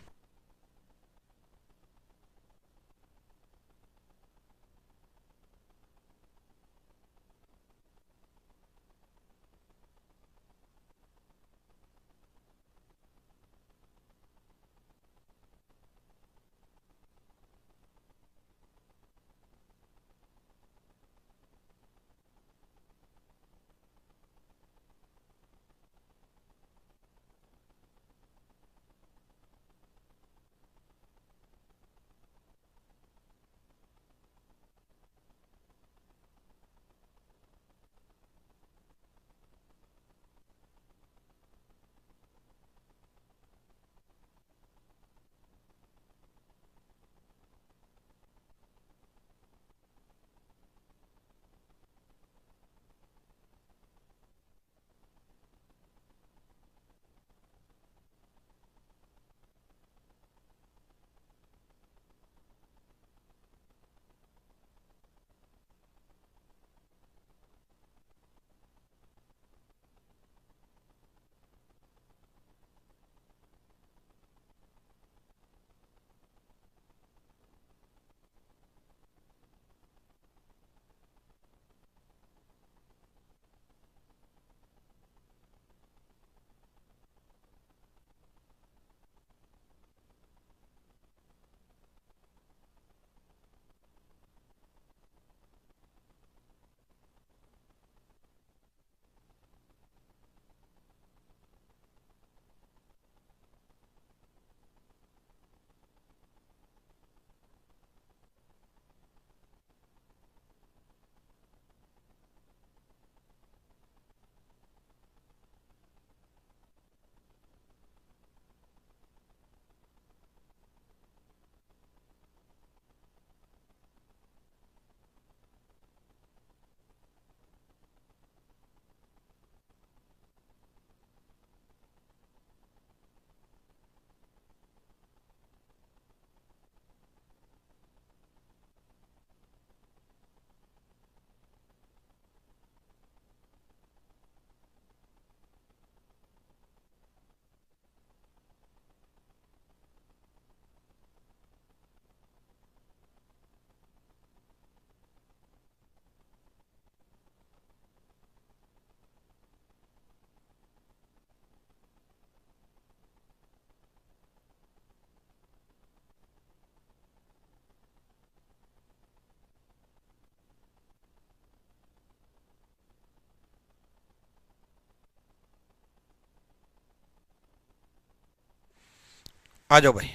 आ जाओ भाई।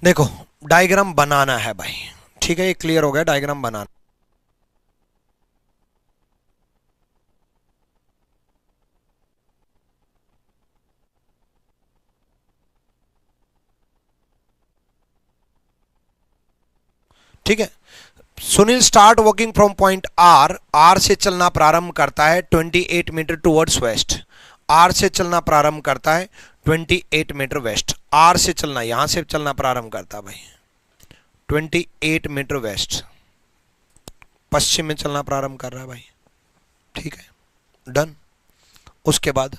देखो डायग्राम बनाना है भाई, ठीक है, ये क्लियर हो गया, डायग्राम बनाना। ठीक है, Sunil start walking from point R, R से चलना प्रारंभ करता है 28 मीटर टुवर्ड्स वेस्ट, आर से चलना प्रारंभ करता है 28 मीटर वेस्ट, आर से चलना, यहां से चलना प्रारंभ करता है भाई 28 मीटर वेस्ट, पश्चिम में चलना प्रारंभ कर रहा है भाई, ठीक है, डन। उसके बाद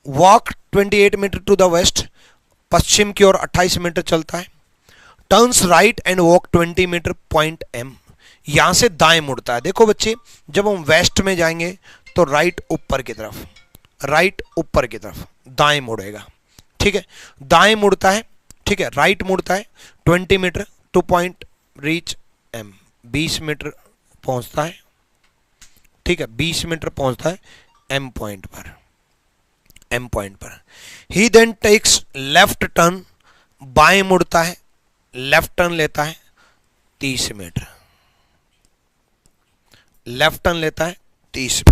walk 28 metre to the west, पश्चिम की ओर 28 मीटर चलता है, turns right and walk 20 metre point M, यहां से दाएं मुड़ता है। देखो बच्चे, जब हम वेस्ट में जाएंगे तो राइट ऊपर की तरफ, राइट ऊपर की तरफ, दाएं मुड़ेगा, ठीक है, दाएं मुड़ता है, ठीक है, राइट मुड़ता है 20 metre to point reach M, 20 metre पहुंचता है, ठीक है, 20 मीटर पहुंचता है एम पॉइंट पर, एम पॉइंट पर। He then takes left turn, बाएं मुड़ता है, लेफ्ट टर्न लेता है 30 मीटर, लेफ्ट टर्न लेता है 30,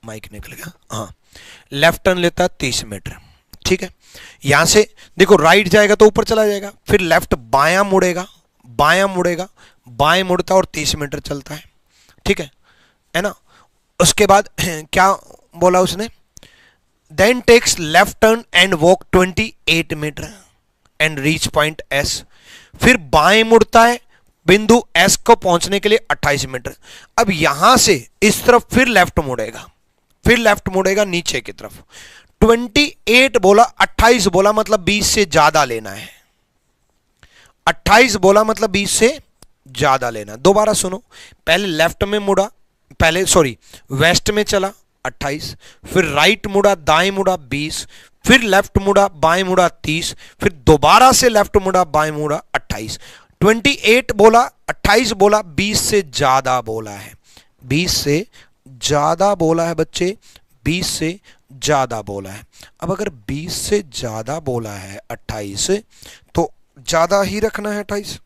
माइक निकल गया, हाँ, लेफ्ट टर्न लेता है 30 मीटर, ठीक है। यहां से देखो राइट जाएगा तो ऊपर चला जाएगा, फिर लेफ्ट बायां मुड़ेगा, बायां मुड़ेगा, बाएं मुड़ता और 30 मीटर चलता है, ठीक है ना। उसके बाद क्या बोला उसने, then takes left turn and walk 28 metre and reach point S, फिर बाएं मुड़ता है बिंदु एस को पहुंचने के लिए 28 मीटर। अब यहां से इस तरफ फिर लेफ्ट मुड़ेगा, फिर लेफ्ट मुड़ेगा नीचे की तरफ, 28 बोला, 28 बोला मतलब 20 से ज्यादा लेना है, 28 बोला मतलब 20 से ज्यादा लेना। दोबारा सुनो, पहले लेफ्ट में मुड़ा, पहले सॉरी वेस्ट में चला 28, फिर राइट मुड़ा, दाएं मुड़ा 20, फिर लेफ्ट मुड़ा, बाएं मुड़ा 30, फिर दोबारा से लेफ्ट मुड़ा, बाएं मुड़ा 28, 28 बोला, 28 बोला, 20 से ज्यादा बोला है, 20 से ज्यादा बोला है बच्चे, 20 से ज्यादा बोला है। अब अगर 20 से ज्यादा बोला है 28, तो ज्यादा ही रखना है 28,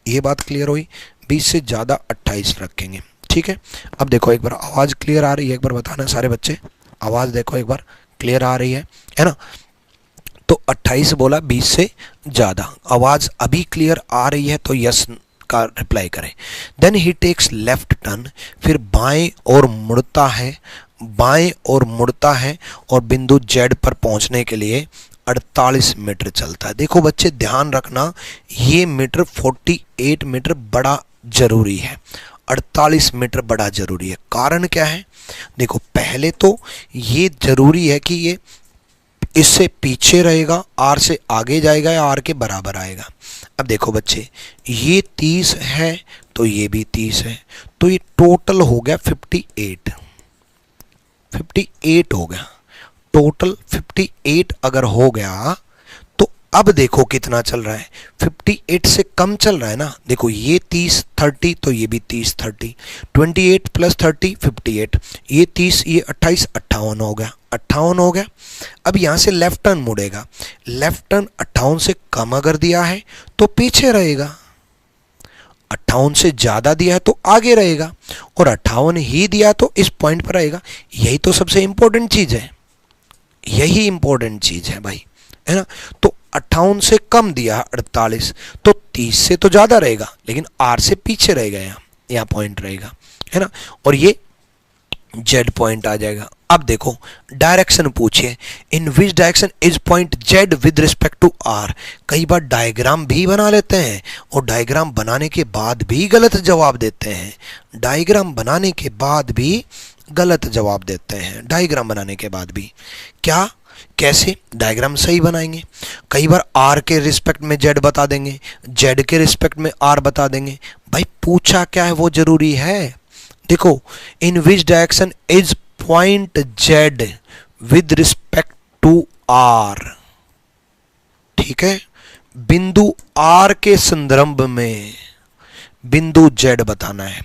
ये बात क्लियर हुई, 20 से ज्यादा 28 रखेंगे, ठीक है। अब देखो एक बार आवाज क्लियर आ रही है, एक बार बताना सारे बच्चे, आवाज देखो एक बार क्लियर आ रही है ना। तो 28 बोला 20 से ज्यादा, आवाज अभी क्लियर आ रही है तो यस का रिप्लाई करें। Then he takes left turn, फिर बाएं और मुड़ता है, बाएं और मुड़ता है और बिंदु जेड पर पहुंचने के लिए 48 मीटर चलता है। देखो बच्चे ध्यान रखना, ये मीटर 48 मीटर बड़ा जरूरी है, 48 मीटर बड़ा जरूरी है। कारण क्या है, देखो पहले तो ये जरूरी है कि ये इससे पीछे रहेगा, आर से आगे जाएगा या आर के बराबर आएगा। अब देखो बच्चे, ये 30 है तो ये भी 30 है, तो ये टोटल हो गया 58, 58 हो गया टोटल, 58 अगर हो गया तो अब देखो कितना चल रहा है, 58 से कम चल रहा है ना। देखो ये 30 30 तो ये भी 30 30, 28 प्लस 30 58, ये 30 ये 28 58 हो गया, 58 हो गया। अब यहां से लेफ्ट टर्न मुड़ेगा, लेफ्ट टर्न 58 से कम अगर दिया है तो पीछे रहेगा, 58 से ज्यादा दिया है तो आगे रहेगा, और 58 ही दिया तो इस पॉइंट पर रहेगा। यही तो सबसे इंपॉर्टेंट चीज है, यही इंपॉर्टेंट चीज है भाई, है ना। तो 58 से कम दिया 48, तो 30 से तो ज्यादा रहेगा लेकिन आर से पीछे रहेगा, यहाँ पॉइंट रहेगा, है ना, और ये जेड पॉइंट आ जाएगा। अब देखो डायरेक्शन पूछिए, in which direction is point Z with respect to R. कई बार डायग्राम भी बना लेते हैं और डायग्राम बनाने के बाद भी गलत जवाब देते हैं, डायग्राम बनाने के बाद भी गलत जवाब देते हैं, डायग्राम बनाने के बाद भी। क्या कैसे डायग्राम सही बनाएंगे, कई बार आर के रिस्पेक्ट में जेड बता देंगे, जेड के रिस्पेक्ट में आर बता देंगे। भाई पूछा क्या है वो जरूरी है। देखो in which direction is point Z with respect to R, ठीक है, बिंदु आर के संदर्भ में, बिंदु जेड बताना है,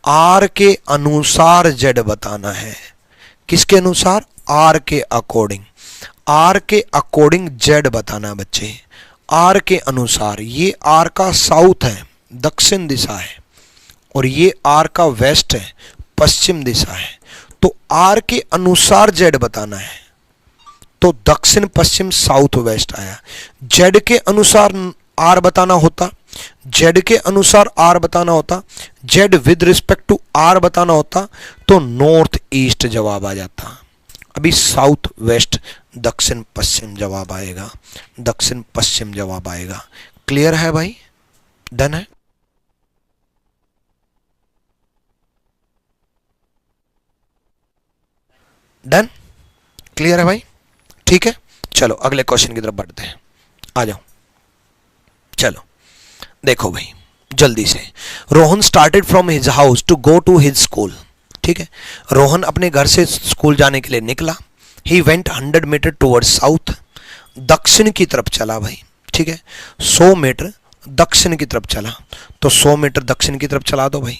आर के अनुसार जेड बताना है। किसके अनुसार? आर के अकॉर्डिंग, आर के अकॉर्डिंग जेड बताना है बच्चे, आर के अनुसार। ये आर का साउथ है, दक्षिण दिशा है, और ये आर का वेस्ट है, पश्चिम दिशा है। तो आर के अनुसार जेड बताना है, तो दक्षिण पश्चिम साउथ वेस्ट आया। जेड के अनुसार आर बताना होता, जेड के अनुसार आर बताना होता, Z with respect to R बताना होता, तो नॉर्थ ईस्ट जवाब आ जाता। अभी साउथ वेस्ट दक्षिण पश्चिम जवाब आएगा, दक्षिण पश्चिम जवाब आएगा। क्लियर है भाई? डन है? डन? क्लियर है भाई? ठीक है, चलो अगले क्वेश्चन की तरफ बढ़ते हैं। आ जाओ, चलो देखो भाई जल्दी से। Rohan started from his house to go to his school. ठीक है, रोहन अपने घर से स्कूल जाने के लिए निकला। He went 100 metre towards south, दक्षिण की तरफ चला भाई। ठीक है, 100 मीटर दक्षिण की तरफ चला, तो 100 मीटर दक्षिण की तरफ चला दो भाई,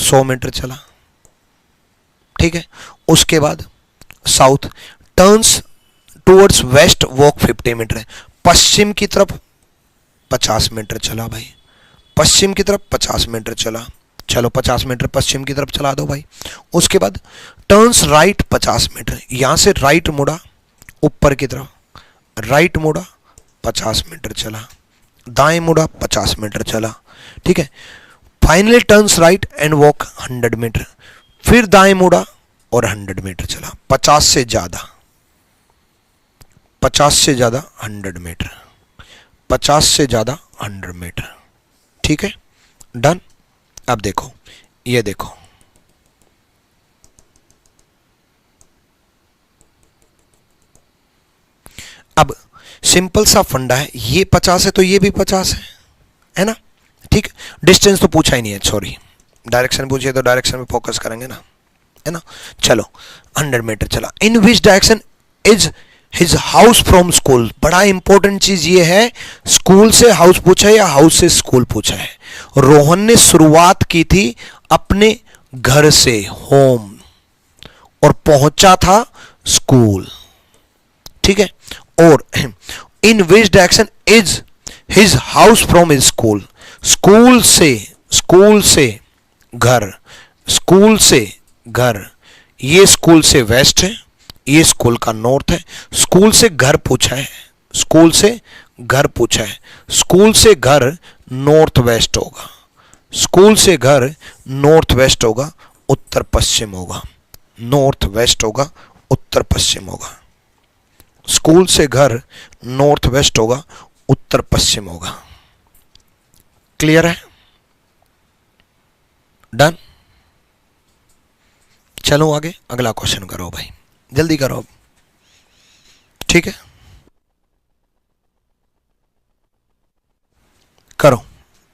100 मीटर चला। ठीक है, उसके बाद south, turns towards west, walk 50 metre, पश्चिम की तरफ 50 मीटर चला भाई, पश्चिम की तरफ 50 मीटर चला। चलो 50 मीटर पश्चिम की तरफ चला दो भाई। उसके बाद टर्न्स राइट 50 मीटर, यहां से राइट मुड़ा ऊपर की तरफ, राइट मुड़ा 50 मीटर चला, दाएं मुड़ा 50 मीटर चला। ठीक है, finally turns right and walk 100 metre, फिर दाएं मुड़ा और 100 मीटर चला। 50 से ज्यादा, 50 से ज्यादा 100 मीटर, 50 से ज्यादा 100 मीटर। ठीक है, डन। अब देखो, ये देखो, अब सिंपल सा फंडा है, ये 50 है तो ये भी 50 है ना? ठीक, डिस्टेंस तो पूछा ही नहीं है, सॉरी, डायरेक्शन पूछिए तो डायरेक्शन में फोकस करेंगे ना, है ना? चलो 100 मीटर चला। In which direction is his house from school. बड़ा इंपॉर्टेंट चीज ये है, स्कूल से हाउस पूछा है या हाउस से स्कूल पूछा है। रोहन ने शुरुआत की थी अपने घर से, होम, और पहुंचा था स्कूल। ठीक है, और in which direction is his house from his school. School से घर, स्कूल से घर, ये स्कूल से वेस्ट है, ये स्कूल का नॉर्थ है। स्कूल से घर पूछा है, स्कूल से घर पूछा है, स्कूल से घर नॉर्थ वेस्ट होगा, स्कूल से घर नॉर्थ वेस्ट होगा, उत्तर पश्चिम होगा, नॉर्थ वेस्ट होगा, उत्तर पश्चिम होगा। स्कूल से घर नॉर्थ वेस्ट होगा, उत्तर पश्चिम होगा। क्लियर है? डन। चलो आगे, अगला क्वेश्चन करो भाई, जल्दी करो। ठीक है, करो,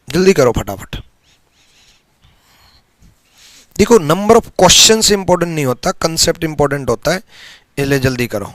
जल्दी करो फटाफट। देखो, नंबर ऑफ क्वेश्चंस इंपॉर्टेंट नहीं होता, कंसेप्ट इंपॉर्टेंट होता है, इसलिए जल्दी करो।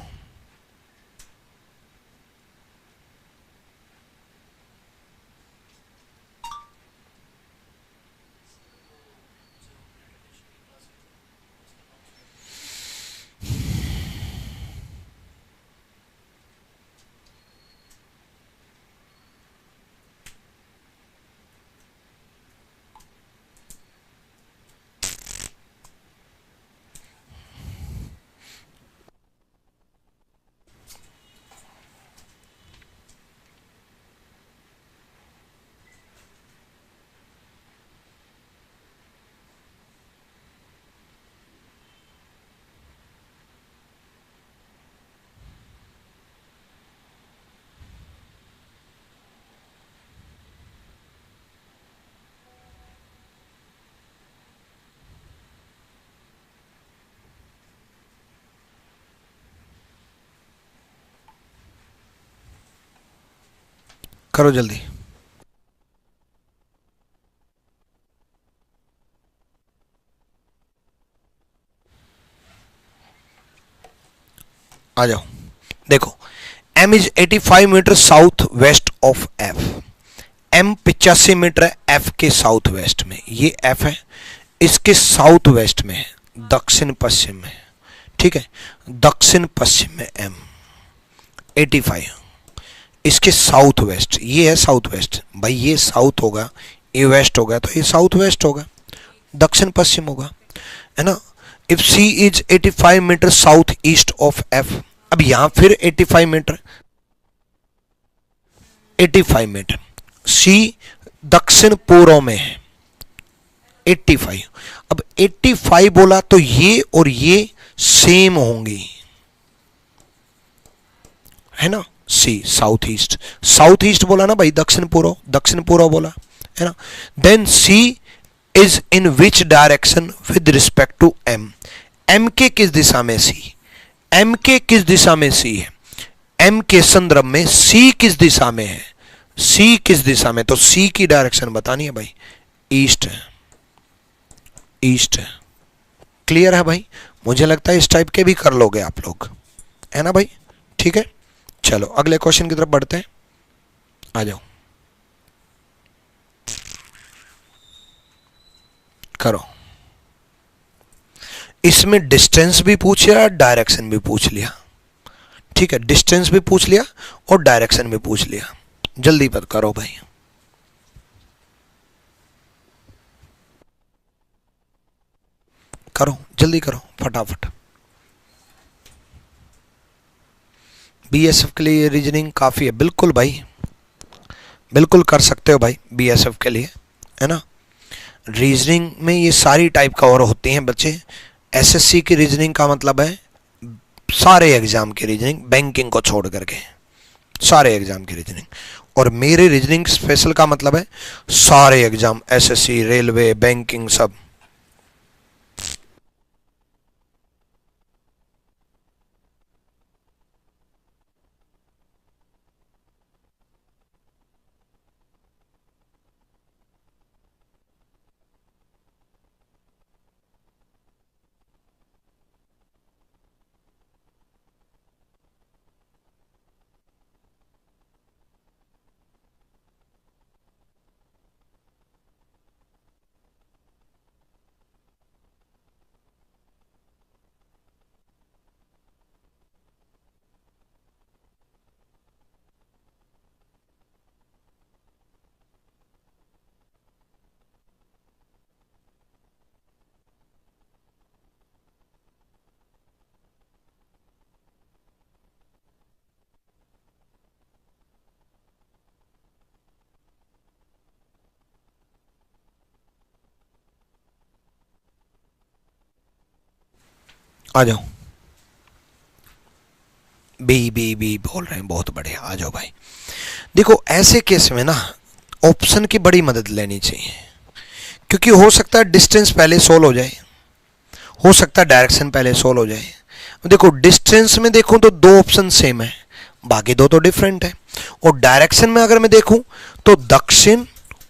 करो जल्दी। आ जाओ, देखो, M is 85 metre south west of F। M 85 metre है एफ के साउथ वेस्ट में, ये एफ है, इसके साउथ वेस्ट में है, दक्षिण पश्चिम में, ठीक है, दक्षिण पश्चिम में एम 85, इसके साउथ वेस्ट, ये है साउथ वेस्ट, भाई ये साउथ होगा, ये वेस्ट होगा, तो ये साउथ वेस्ट होगा, दक्षिण पश्चिम होगा, है ना। If C is 85 metre south east of F, अब यहां फिर 85 मीटर, 85 मीटर, सी दक्षिण पूर्व में है 85, अब 85 बोला तो ये और ये सेम होंगी, है ना। सी साउथ ईस्ट, साउथ ईस्ट बोला ना भाई, दक्षिण पूर्व, दक्षिण पूर्व बोला, है ना। Then C is in which direction with respect to M, M के किस दिशा में सी, एम के किस दिशा में सी है, एम के संदर्भ में सी किस दिशा में है, सी किस दिशा में, तो सी की डायरेक्शन बतानी है भाई, ईस्ट है, ईस्ट है, क्लियर है भाई। मुझे लगता है इस टाइप के भी कर लोगे आप लोग, है ना भाई, ठीक है। चलो अगले क्वेश्चन की तरफ बढ़ते हैं, आ जाओ, करो। इसमें डिस्टेंस भी पूछ लिया, डायरेक्शन भी पूछ लिया, ठीक है, डिस्टेंस भी पूछ लिया और डायरेक्शन भी पूछ लिया, जल्दी पर करो भाई। करो जल्दी करो फटाफट। बीएसएफ के लिए रीजनिंग काफ़ी है, बिल्कुल भाई, बिल्कुल कर सकते हो भाई बीएसएफ के लिए, है ना। रीजनिंग में ये सारी टाइप का और होती हैं बच्चे। एसएससी की रीजनिंग का मतलब है सारे एग्जाम की रीजनिंग, बैंकिंग को छोड़ करके सारे एग्जाम की रीजनिंग, और मेरे रीजनिंग स्पेशल का मतलब है सारे एग्जाम, एसएससी, रेलवे, बैंकिंग, सब। आ जाओ, बी बी बी बोल रहे हैं, बहुत बढ़िया, आ जाओ भाई। देखो ऐसे केस में ना ऑप्शन की बड़ी मदद लेनी चाहिए, क्योंकि हो सकता है डिस्टेंस पहले सोल्व हो जाए, हो सकता है डायरेक्शन पहले सोल्व हो जाए। देखो डिस्टेंस में देखूं तो दो ऑप्शन सेम है, बाकी दो तो डिफरेंट है, और डायरेक्शन में अगर मैं देखूं तो दक्षिण,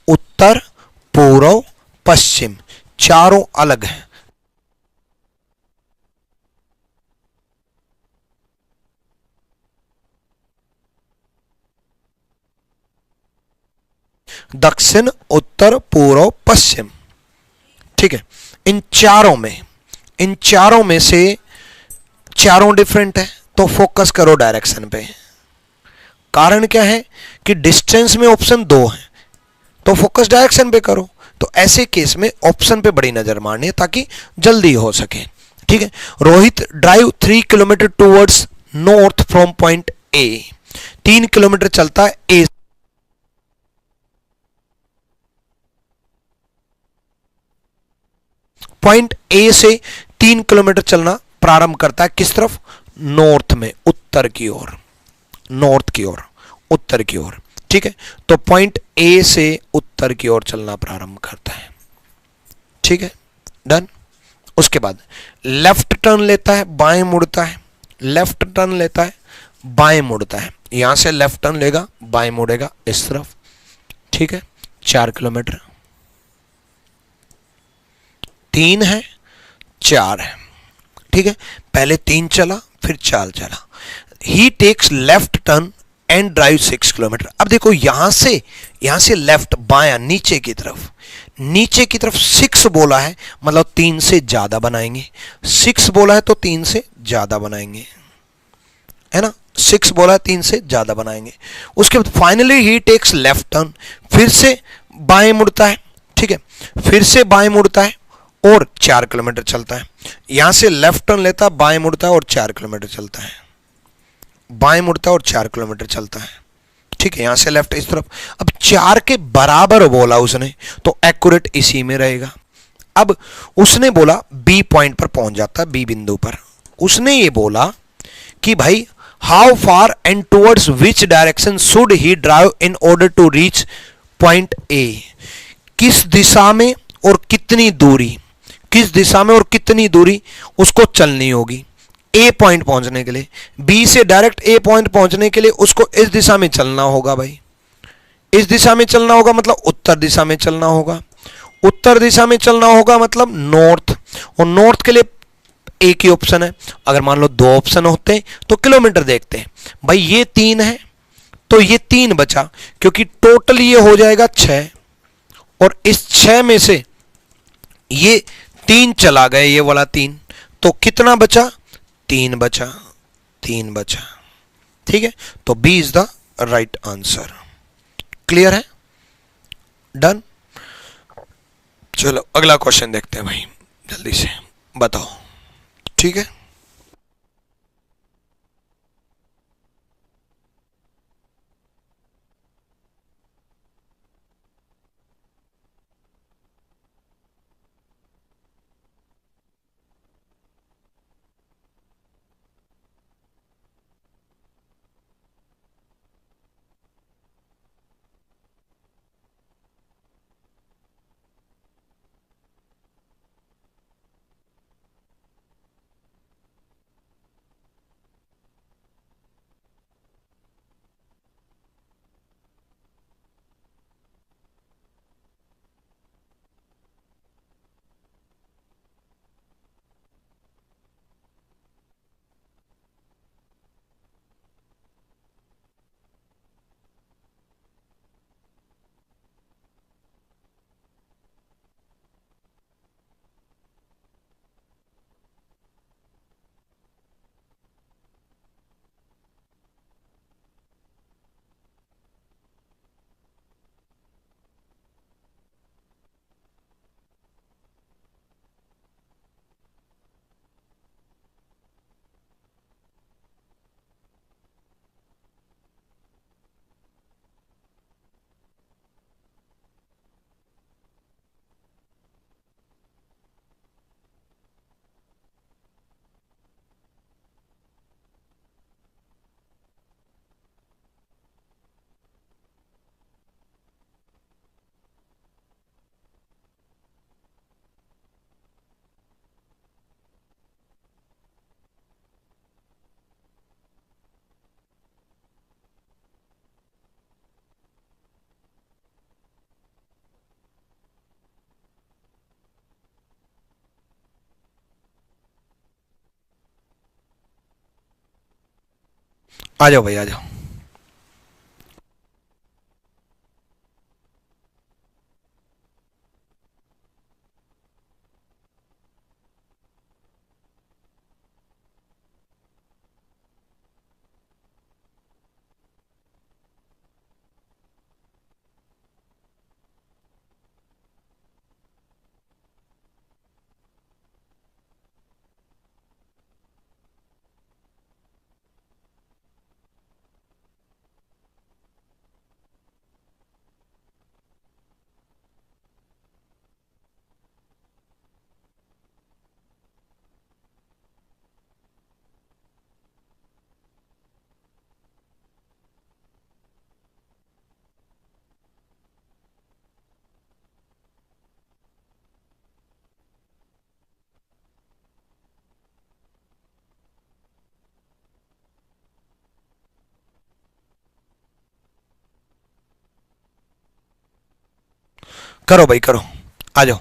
उत्तर, पूर्व, पश्चिम, चारों अलग हैं। दक्षिण, उत्तर, पूर्व, पश्चिम, ठीक है। इन चारों में से चारों डिफरेंट है, तो फोकस करो डायरेक्शन पे। कारण क्या है कि डिस्टेंस में ऑप्शन दो है, तो फोकस डायरेक्शन पे करो। तो ऐसे केस में ऑप्शन पे बड़ी नजर मारनी है ताकि जल्दी हो सके, ठीक है। Rohit drive 3 kilometre towards north from point A, 3 kilometre चलता है ए, पॉइंट ए से 3 किलोमीटर चलना प्रारंभ करता है, किस तरफ, नॉर्थ में, उत्तर की ओर, नॉर्थ की ओर, उत्तर की ओर, ठीक है। तो पॉइंट ए से उत्तर की ओर चलना प्रारंभ करता है, ठीक है, डन। उसके बाद लेफ्ट टर्न लेता है, बाएं मुड़ता है, लेफ्ट टर्न लेता है, बाएं मुड़ता है, यहां से लेफ्ट टर्न लेगा, बाएं मुड़ेगा इस तरफ, ठीक है। 4 किलोमीटर, 3 है, 4 है, ठीक है। पहले 3 चला, फिर 4 चला। He takes left turn and drive 6 kilometre. अब देखो यहां से लेफ्ट बायां नीचे की तरफ 6 बोला है, मतलब 3 से ज्यादा बनाएंगे। 6 बोला है तो 3 से ज्यादा बनाएंगे, है ना। 6 बोला है 3 से ज्यादा बनाएंगे। उसके बाद finally he takes left turn, फिर से बाएं मुड़ता है, ठीक है, फिर से बाएं मुड़ता है और 4 किलोमीटर चलता है। यहां से लेफ्ट टर्न लेता है, बाएं मुड़ता है और 4 किलोमीटर चलता है, बाएं मुड़ता है और 4 किलोमीटर चलता है, ठीक है। यहां से लेफ्ट इस तरफ। अब 4 के बराबर बोला उसने तो एक्यूरेट इसी में रहेगा। अब उसने बोला बी पॉइंट पर पहुंच जाता है, बी बिंदु पर। उसने ये बोला कि भाई how far and towards which direction should he drive in order to reach point A. किस दिशा में और कितनी दूरी, किस दिशा में और कितनी दूरी उसको चलनी होगी ए पॉइंट पहुंचने के लिए। बी से डायरेक्ट ए पॉइंट पहुंचने के लिए उसको इस दिशा में चलना होगा भाई, इस दिशा में चलना होगा, मतलब उत्तर दिशा में चलना होगा। उत्तर दिशा में चलना होगा मतलब नॉर्थ, और नॉर्थ के लिए एक ही ऑप्शन है। अगर मान लो 2 ऑप्शन होते तो किलोमीटर देखते हैं भाई। ये 3 है तो ये 3 बचा, क्योंकि टोटल ये हो जाएगा 6, और इस 6 में से ये 3 चला गए, ये वाला 3, तो कितना बचा, 3 बचा, 3 बचा, ठीक है। तो B is the right answer. Clear है, डन। चलो अगला क्वेश्चन देखते हैं भाई, जल्दी से बताओ, ठीक है। आ जाओ भाई, आ जाओ। करो भाई करो, आ जाओ।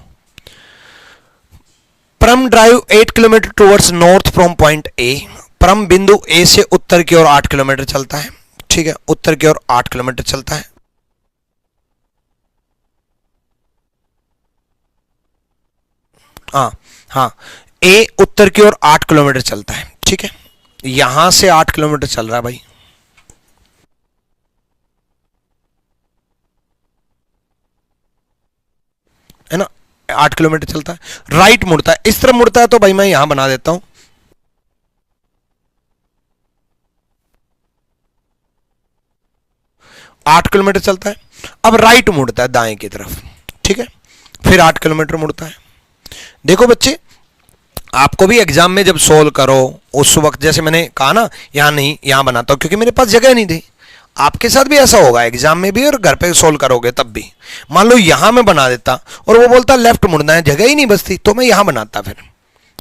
परम drive 8 kilometre towards north from point A. परम बिंदु ए से उत्तर की ओर 8 किलोमीटर चलता है, ठीक है, उत्तर की ओर 8 किलोमीटर चलता है। हाँ हाँ, ए उत्तर की ओर 8 किलोमीटर चलता है, ठीक है, यहां से 8 किलोमीटर चल रहा है भाई, है ना, 8 किलोमीटर चलता है, राइट मुड़ता है, इस तरफ मुड़ता है, तो भाई मैं यहां बना देता हूं, 8 किलोमीटर चलता है। अब राइट मुड़ता है दाएं की तरफ, ठीक है, फिर 8 किलोमीटर मुड़ता है। देखो बच्चे, आपको भी एग्जाम में जब सोल्व करो उस वक्त जैसे मैंने कहा ना, यहां नहीं यहां बनाता हूं क्योंकि मेरे पास जगह नहीं थी, आपके साथ भी ऐसा होगा एग्जाम में भी और घर पे सोल्व करोगे तब भी। मान लो यहां मैं बना देता और वो बोलता लेफ्ट मुड़ना है, जगह ही नहीं बचती, तो मैं यहां बनाता फिर।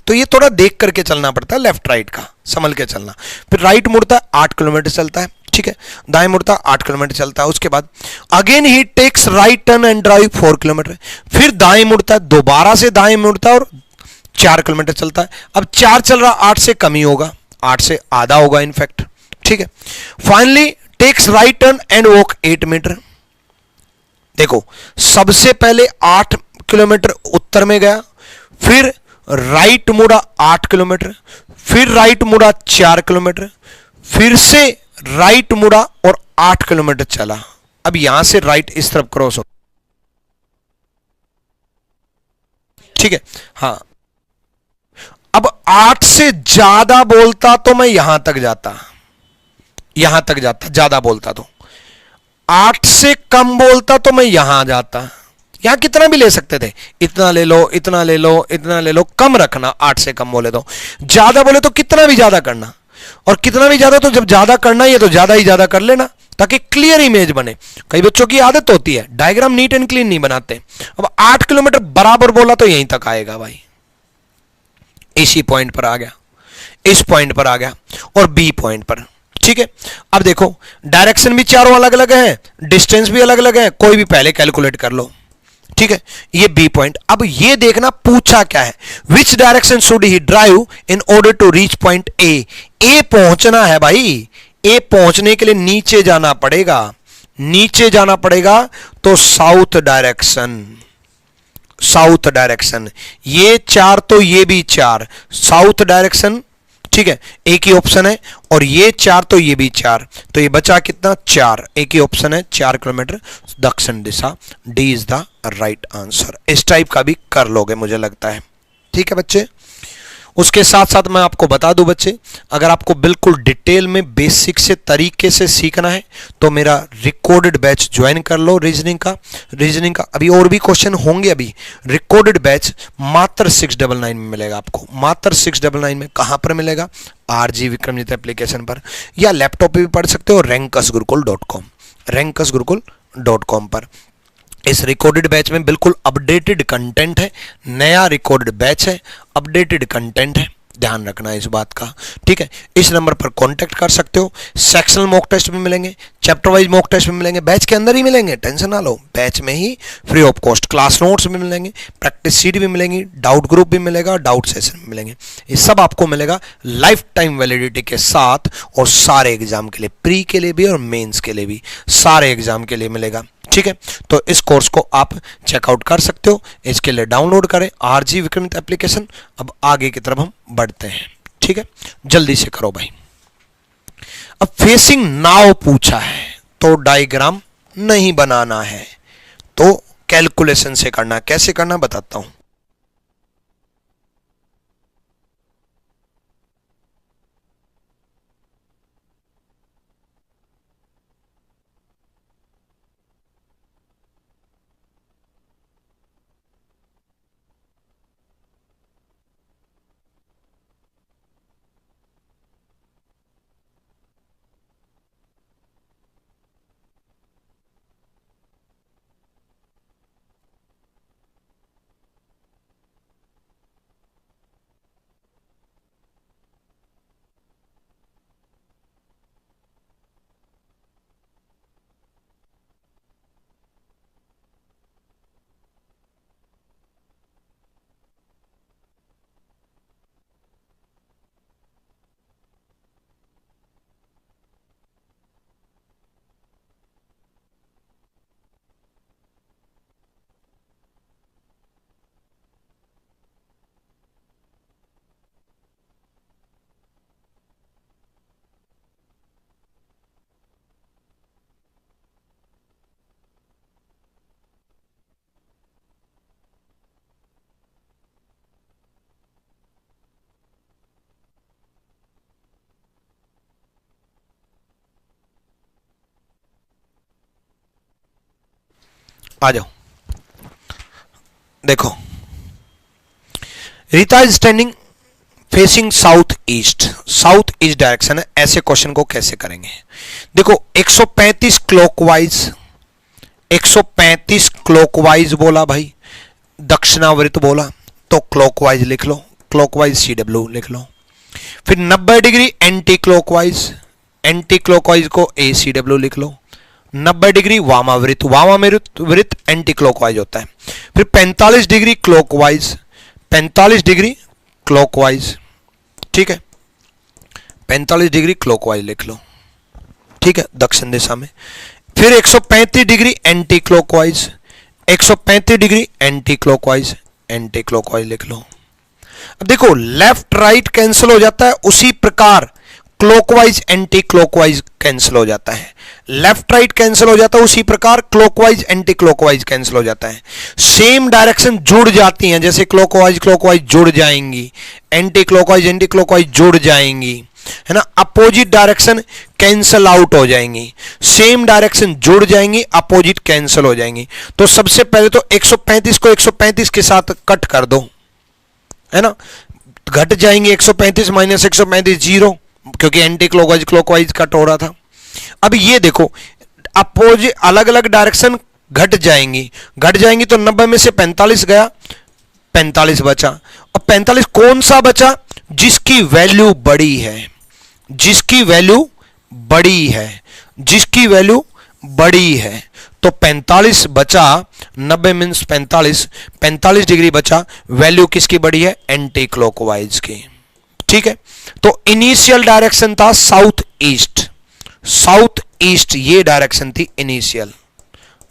तो ये थोड़ा देख करके चलना पड़ता है, लेफ्ट राइट का संभल के चलना। फिर राइट मुड़ता है, 8 किलोमीटर चलता है, ठीक है, दाएं मुड़ता 8 किलोमीटर चलता है। उसके बाद again he takes right turn and drive 4 kilometre, फिर दाएं मुड़ता है, दोबारा से दाएं मुड़ता है और 4 किलोमीटर चलता है। अब 4 चल रहा, 8 से कम ही होगा, 8 से आधा होगा इनफैक्ट, ठीक है। Finally takes right turn and walk 8 metre. देखो सबसे पहले 8 किलोमीटर उत्तर में गया, फिर राइट मुड़ा 8 किलोमीटर, फिर राइट मुड़ा 4 किलोमीटर, फिर से राइट मुड़ा और 8 किलोमीटर चला। अब यहां से राइट इस तरफ क्रॉस हो, ठीक है, हाँ। अब 8 से ज्यादा बोलता तो मैं यहां तक जाता, यहां तक जाता ज्यादा बोलता तो, 8 से कम बोलता तो मैं यहां जाता। यहां कितना भी ले सकते थे, इतना ले लो, इतना ले लो, इतना ले लो, कम रखना, 8 से कम बोले तो। ज्यादा बोले तो कितना भी ज्यादा करना, और कितना भी ज्यादा तो जब ज्यादा करना ही है तो ज्यादा ही ज्यादा कर लेना ताकि क्लियर इमेज बने। कई बच्चों की आदत होती है डायग्राम नीट एंड क्लीन नहीं बनाते। अब 8 किलोमीटर बराबर बोला तो यहीं तक आएगा भाई, इसी पॉइंट पर आ गया, इस पॉइंट पर आ गया और बी पॉइंट पर, ठीक है। अब देखो डायरेक्शन भी चारों अलग अलग है, डिस्टेंस भी अलग अलग है, कोई भी पहले कैलकुलेट कर लो, ठीक है। ये बी पॉइंट। अब ये देखना पूछा क्या है, which direction should he drive in order to reach point A. A पहुंचना है भाई, ए पहुंचने के लिए नीचे जाना पड़ेगा, नीचे जाना पड़ेगा, तो साउथ डायरेक्शन, साउथ डायरेक्शन। ये 4 तो ये भी 4, साउथ डायरेक्शन, ठीक है, एक ही ऑप्शन है, और ये 4 तो ये भी 4, तो ये बचा कितना, 4, एक ही ऑप्शन है, 4 किलोमीटर दक्षिण दिशा। D is the right answer. इस टाइप का भी कर लोगे मुझे लगता है, ठीक है बच्चे। उसके साथ साथ मैं आपको बता दूं बच्चे, अगर आपको बिल्कुल डिटेल में बेसिक से तरीके से सीखना है तो मेरा रिकॉर्डेड बैच ज्वाइन कर लो रीजनिंग का। रीजनिंग का अभी और भी क्वेश्चन होंगे, अभी रिकॉर्डेड बैच मात्र 699 में मिलेगा आपको, मात्र 699 में। कहां पर मिलेगा, आरजी विक्रमजीत एप्लीकेशन पर, या लैपटॉप पे भी पढ़ सकते हो, rankasgurukul.com, rankasgurukul.com पर। इस रिकॉर्डेड बैच में बिल्कुल अपडेटेड कंटेंट है, नया रिकॉर्डेड बैच है, अपडेटेड कंटेंट है, ध्यान रखना इस बात का, ठीक है। इस नंबर पर कांटेक्ट कर सकते हो। सेक्शनल मॉक टेस्ट भी मिलेंगे, चैप्टर वाइज मॉक टेस्ट भी मिलेंगे, बैच के अंदर ही मिलेंगे, टेंशन ना लो, बैच में ही free of cost. Class notes भी मिलेंगे, प्रैक्टिस सीट भी मिलेंगी, डाउट ग्रुप भी मिलेगा, डाउट सेशन भी मिलेंगे। ये सब आपको मिलेगा लाइफ टाइम वैलिडिटी के साथ, और सारे एग्जाम के लिए, प्री के लिए भी और मेंस के लिए भी, सारे एग्जाम के लिए मिलेगा, ठीक है। तो इस कोर्स को आप चेकआउट कर सकते हो, इसके लिए डाउनलोड करें आरजी विक्रमित एप्लीकेशन। अब आगे की तरफ हम बढ़ते हैं, ठीक है, जल्दी से करो भाई। अब फेसिंग नाव पूछा है तो डायग्राम नहीं बनाना है, तो कैलकुलेशन से करना, कैसे करना बताता हूं। आ जाओ, देखो Rita is standing facing south east, south east direction है, ऐसे क्वेश्चन को कैसे करेंगे? देखो 135 क्लॉकवाइज, 135 क्लॉकवाइज बोला भाई, दक्षिणावर्त बोला तो क्लॉकवाइज लिख लो, क्लॉकवाइज CW लिख लो। फिर 90 degree anti clockwise, anti clockwise को ACW लिख लो। 90 डिग्री वामावृत, वामावृत एंटी क्लॉकवाइज होता है। फिर 45 डिग्री क्लॉकवाइज, 45 डिग्री क्लॉकवाइज, ठीक है, 45 डिग्री क्लॉकवाइज लिख लो, ठीक है, दक्षिण दिशा में। फिर 135 degree anti clockwise, 135 degree anti clockwise, anti clockwise लिख लो। अब देखो लेफ्ट राइट कैंसिल हो जाता है, उसी प्रकार क्लॉकवाइज एंटी क्लॉकवाइज कैंसिल हो जाता है, लेफ्ट राइट कैंसिल हो जाता है, उसी प्रकार क्लॉकवाइज एंटी क्लॉकवाइज कैंसिल हो जाता है। सेम डायरेक्शन जुड़ जाती हैं, जैसे क्लॉकवाइज क्लॉकवाइज जुड़ जाएंगी, एंटी क्लॉकवाइज जुड़ जाएंगी, है ना। अपोजिट डायरेक्शन कैंसिल आउट हो जाएंगी, सेम डायरेक्शन जुड़ जाएंगी, अपोजिट कैंसिल हो जाएंगी। तो सबसे पहले तो 135 को 135 के साथ कट कर दो, है ना, घट जाएंगे 135 माइनस 135 0, क्योंकि एंटी क्लॉकवाइज क्लॉकवाइज कट हो रहा था। अब ये देखो अपोजिट अलग अलग डायरेक्शन घट जाएंगी, घट जाएंगी तो 90 में से 45 गया, 45 बचा। अब 45 कौन सा बचा? जिसकी वैल्यू बड़ी है, जिसकी वैल्यू बड़ी है, जिसकी वैल्यू बड़ी है, तो 45 बचा, 90 मीन्स 45, 45 डिग्री बचा, वैल्यू किसकी बड़ी है? एंटी क्लॉकवाइज की, ठीक है। तो इनिशियल डायरेक्शन था साउथ ईस्ट, साउथ ईस्ट ये डायरेक्शन थी इनिशियल,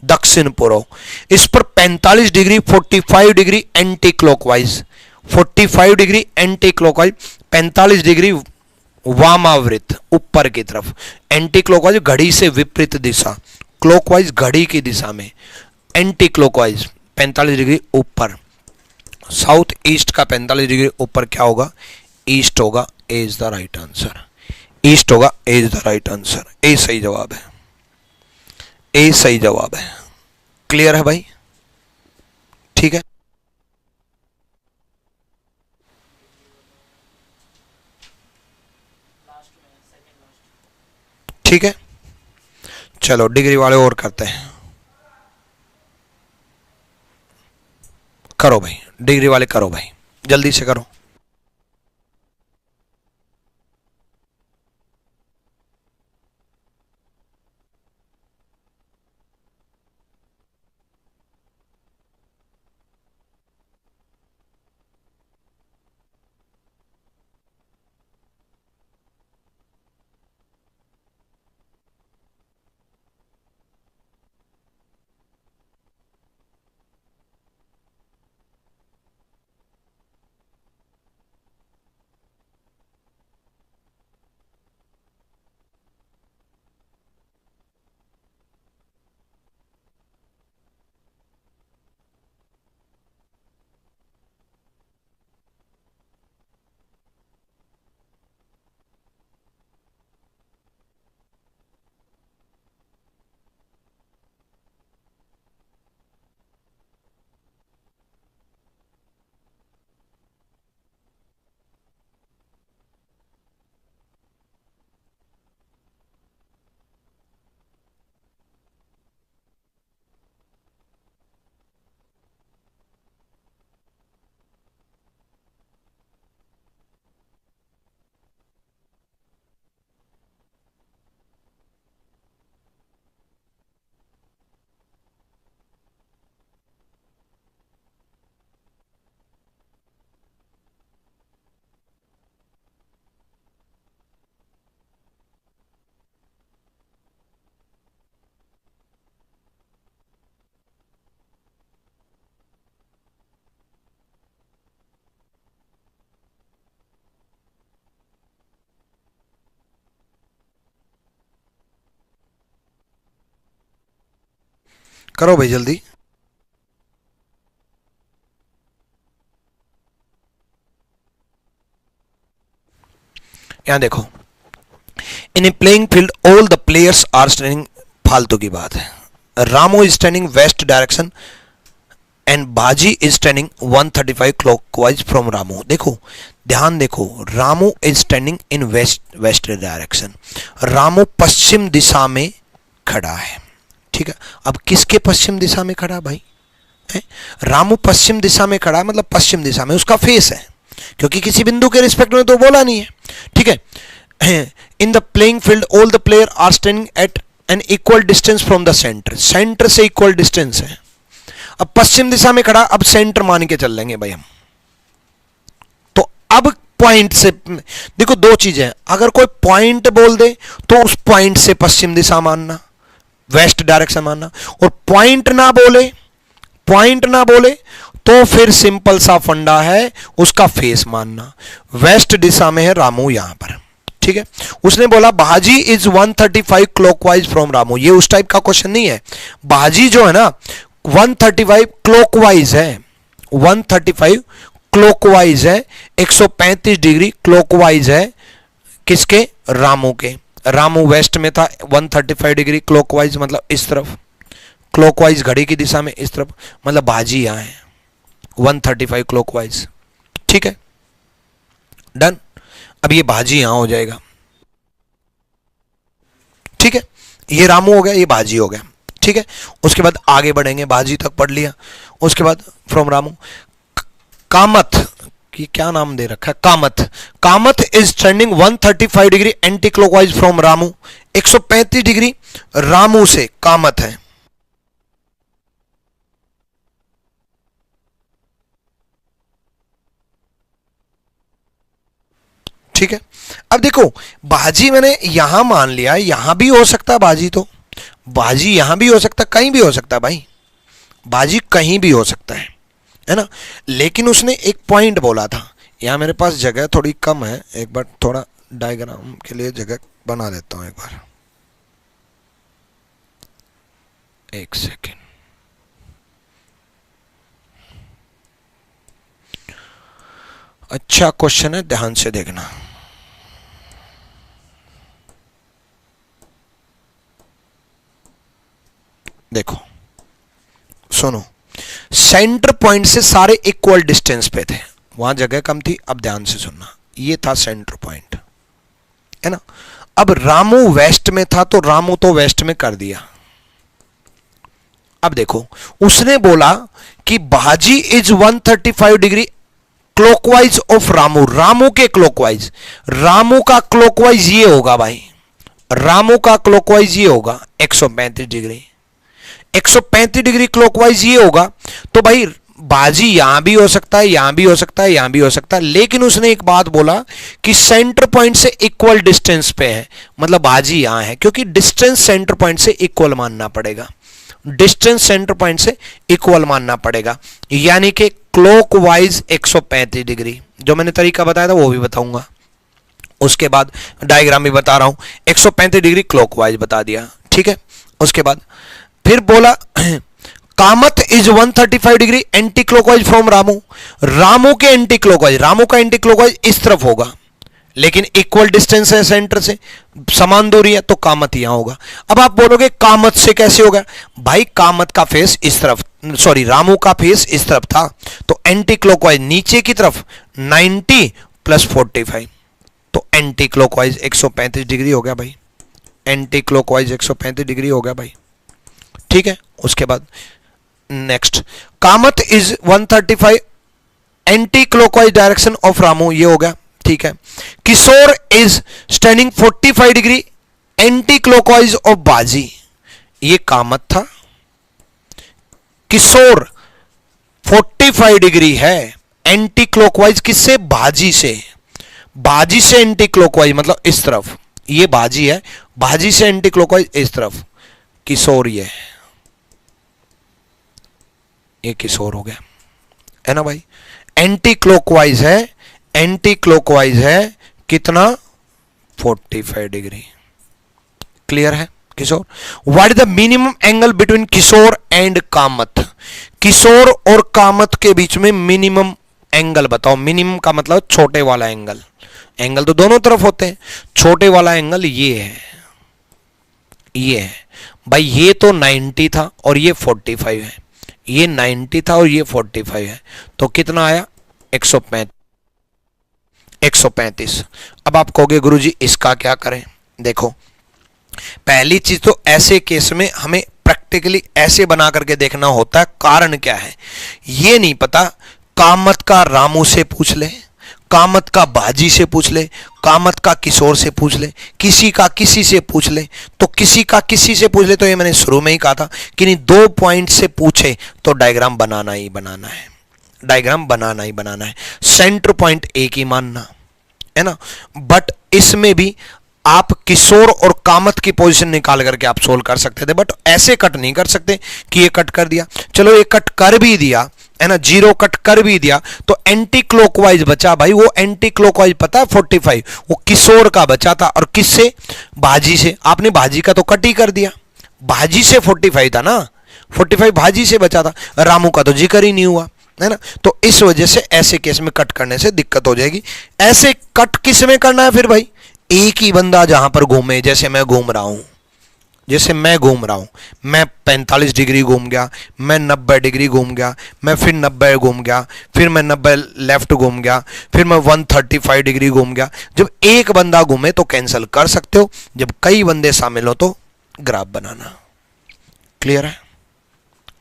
दक्षिण पूर्व। इस पर 45 degree 45 degree anticlockwise, 45 degree anticlockwise, 45 degree वामावृत ऊपर की तरफ, एंटी क्लॉकवाइज घड़ी से विपरीत दिशा, क्लॉकवाइज घड़ी की दिशा में, एंटी क्लॉकवाइज 45 डिग्री ऊपर। साउथ ईस्ट का 45 डिग्री ऊपर क्या होगा? ईस्ट होगा। A is the right answer, east होगा, A is the right answer, A सही जवाब है, ए सही जवाब है। क्लियर है भाई? ठीक है, ठीक है, चलो डिग्री वाले और करते हैं, करो भाई डिग्री वाले, करो भाई जल्दी से करो। करो भाई जल्दी। यहां देखो, in a playing field all the players are standing, फालतू की बात है, Ramu is turning west direction and Baji is turning 135 clockwise from Ramu. देखो ध्यान देखो, Ramu is turning in west direction, Ramu पश्चिम दिशा में खड़ा है। ठीक है, अब किसके पश्चिम दिशा में खड़ा भाई है? रामू पश्चिम दिशा में खड़ा है, मतलब पश्चिम दिशा में उसका फेस है, क्योंकि किसी बिंदु के रिस्पेक्ट में तो बोला नहीं है। ठीक है, in the playing field all the player are standing at an equal distance from the centre, centre से इक्वल डिस्टेंस है। अब पश्चिम दिशा में खड़ा, अब सेंटर मान के चल लेंगे भाई हम। तो अब पॉइंट से देखो दो चीजें, अगर कोई पॉइंट बोल दे तो उस पॉइंट से पश्चिम दिशा मानना, वेस्ट डायरेक्शन मानना, और पॉइंट ना बोले तो फिर सिंपल सा फंडा है उसका फेस मानना। वेस्ट दिशा में है रामू यहां पर। ठीक है, उसने बोला बाजी इज 135 क्लॉकवाइज फ्रॉम रामू, ये उस टाइप का क्वेश्चन नहीं है। बाजी जो है ना 135 क्लॉकवाइज है, 135 क्लॉकवाइज है, 135 डिग्री क्लॉकवाइज है किसके? रामू के। रामू वेस्ट में था, 135 डिग्री क्लॉकवाइज मतलब इस तरफ, क्लॉकवाइज घड़ी की दिशा में इस तरफ, मतलब बाजी यहां है 135 क्लॉकवाइज। ठीक है, डन। अब ये बाजी यहां हो जाएगा। ठीक है, ये रामू हो गया, ये बाजी हो गया। ठीक है, उसके बाद आगे बढ़ेंगे, बाजी तक पढ़ लिया, उसके बाद फ्रॉम रामू कामत की क्या नाम दे रखा है, Kamat is turning 135 degree anti clockwise from Ramu, 135 degree Ramu से कामत है। ठीक है, अब देखो बाजी मैंने यहां मान लिया, यहां भी हो सकता है बाजी, तो बाजी यहां भी हो सकता है, कहीं भी हो सकता है भाई, बाजी कहीं भी हो सकता है ना। लेकिन उसने एक पॉइंट बोला था, यहां मेरे पास जगह थोड़ी कम है, एक बार थोड़ा डायग्राम के लिए जगह बना देता हूं एक बार, एक सेकेंड। अच्छा क्वेश्चन है, ध्यान से देखना। देखो सुनो, सेंटर पॉइंट से सारे इक्वल डिस्टेंस पे थे, वहां जगह कम थी। अब ध्यान से सुनना, ये था सेंटर पॉइंट है ना। अब रामू वेस्ट में था तो रामू तो वेस्ट में कर दिया। अब देखो उसने बोला कि बाजी is 135 degree clockwise of Ramu, Ramu के क्लॉकवाइज, रामू का क्लॉकवाइज ये होगा भाई, रामू का क्लॉकवाइज ये होगा 135 डिग्री, 135 डिग्री क्लॉकवाइज ये होगा। तो भाई बाजी यहां भी हो सकता है, यहां भी हो सकता है, यहां भी हो सकता है, लेकिन उसने एक बात बोला कि सेंटर पॉइंट से इक्वल डिस्टेंस पे है, मतलब बाजी यहां है, क्योंकि डिस्टेंस सेंटर पॉइंट से इक्वल मानना पड़ेगा, डिस्टेंस सेंटर पॉइंट से इक्वल मानना पड़ेगा, यानी कि क्लॉकवाइज 135 डिग्री। जो मैंने तरीका बताया था वो भी बताऊंगा, उसके बाद डायग्राम भी बता रहा हूं। 135 डिग्री क्लॉकवाइज बता दिया। ठीक है, उसके बाद फिर बोला Kamat is 135 degree anti clockwise from Ramu, Ramu के एंटी क्लॉकवाइज, रामू का एंटी क्लॉकवाइज इस तरफ होगा, लेकिन इक्वल डिस्टेंस है सेंटर से, समान दूरी है, तो कामत यहां होगा। अब आप बोलोगे कामत से कैसे होगा भाई, कामत का फेस इस तरफ, सॉरी रामू का फेस इस तरफ था, तो एंटी क्लॉकवाइज नीचे की तरफ 90 प्लस 45, तो एंटी क्लॉकवाइज 135 डिग्री हो गया भाई, एंटी क्लॉकवाइज 135 डिग्री हो गया भाई। ठीक है, उसके बाद next Kamat is 135 anticlockwise direction of Ramu, ये हो गया। ठीक है, Kishore is standing 45 degree anticlockwise of Baji, ये कामत था, किशोर 45 डिग्री है एंटी क्लॉकवाइज किससे, बाजी से, बाजी से एंटी क्लॉकवाइज मतलब इस तरफ, ये बाजी है, बाजी से एंटी क्लॉकवाइज इस तरफ, किशोर ये किशोर हो गया है ना भाई। एंटी क्लॉकवाइज है, एंटी क्लॉकवाइज है कितना, 45 डिग्री। क्लियर है Kishore. What is the minimum angle between Kishore and Kamat, Kishore और कामत के बीच में मिनिमम एंगल बताओ। मिनिमम का मतलब छोटे वाला एंगल, एंगल तो दोनों तरफ होते हैं, छोटे वाला एंगल ये है। ये है भाई, ये तो 90 था और ये 45 है, ये 90 था और ये 45 है, तो कितना आया 135। अब आप कहोगे गुरुजी इसका क्या करें। देखो पहली चीज तो ऐसे केस में हमें प्रैक्टिकली ऐसे बना करके देखना होता है, कारण क्या है ये नहीं पता, कामत का रामू से पूछ ले, कामत का बाजी से पूछ ले, कामत का किशोर से पूछ ले, किसी का किसी से पूछ ले, तो किसी का किसी से पूछ ले, तो ये मैंने शुरू में ही कहा था कि नहीं 2 पॉइंट से पूछे तो डायग्राम बनाना ही बनाना है, डायग्राम बनाना ही बनाना है, सेंटर पॉइंट एक ही मानना है ना। बट इसमें भी आप किशोर और कामत की पोजीशन निकाल करके आप सोल्व कर सकते थे, बट ऐसे कट नहीं कर सकते कि ये कट कर दिया, चलो ये कट कर भी दिया है ना, 0 कट कर भी दिया तो एंटी क्लॉकवाइज बचा भाई, वो एंटी क्लॉकवाइज पता है 45 वो किशोर का बचा था, और किससे, भाजी से। आपने भाजी का तो कट ही कर दिया, भाजी से 45 था ना, 45 भाजी से बचा था, रामू का तो जिक्र ही नहीं हुआ है ना। तो इस वजह से ऐसे केस में कट करने से दिक्कत हो जाएगी। ऐसे कट किस में करना है फिर भाई, एक ही बंदा जहां पर घूमे, जैसे मैं घूम रहा हूं, जैसे मैं घूम रहा हूं, मैं 45 डिग्री घूम गया, मैं 90 डिग्री घूम गया, मैं फिर 90 घूम गया, फिर मैं 90 लेफ्ट घूम गया, फिर मैं 135 डिग्री घूम गया। जब एक बंदा घूमे तो कैंसिल कर सकते हो, जब कई बंदे शामिल हो तो ग्राफ बनाना। क्लियर है,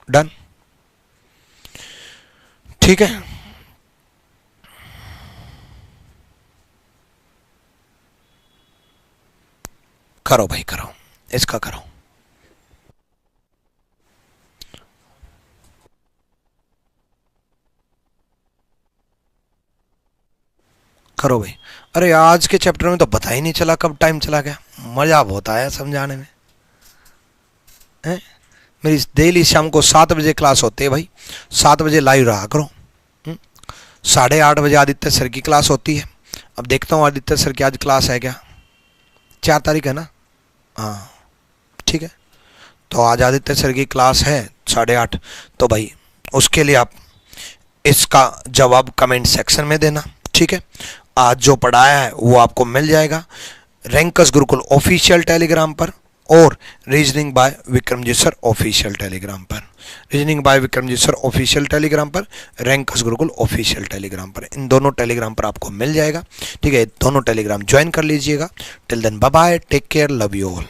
डन, ठीक है। करो भाई करो, इसका करो। करो भाई। अरे आज के चैप्टर में तो पता ही नहीं चला कब टाइम चला गया, मजा बहुत आया समझाने में है। मेरी डेली शाम को 7 बजे क्लास होती है भाई, 7 बजे लाइव रहा करो। 8:30 बजे आदित्य सर की क्लास होती है। अब देखता हूँ आदित्य सर की आज क्लास है क्या, 4 तारीख है ना, हाँ ठीक है। तो आज आदित्य सर की क्लास है 8:30, तो भाई उसके लिए आप इसका जवाब कमेंट सेक्शन में देना, ठीक है। आज जो पढ़ाया है वो आपको मिल जाएगा रैंकर्स गुरुकुल ऑफिशियल टेलीग्राम पर और reasoning by Vikramjeet sir official Telegram पर, reasoning by Vikramjeet sir official Telegram पर, रैंकर्स गुरुकुल ऑफिशियल टेलीग्राम पर, इन दोनों टेलीग्राम पर आपको मिल जाएगा, ठीक है। दोनों टेलीग्राम ज्वाइन कर लीजिएगा। Till then bye bye, take care, love you all.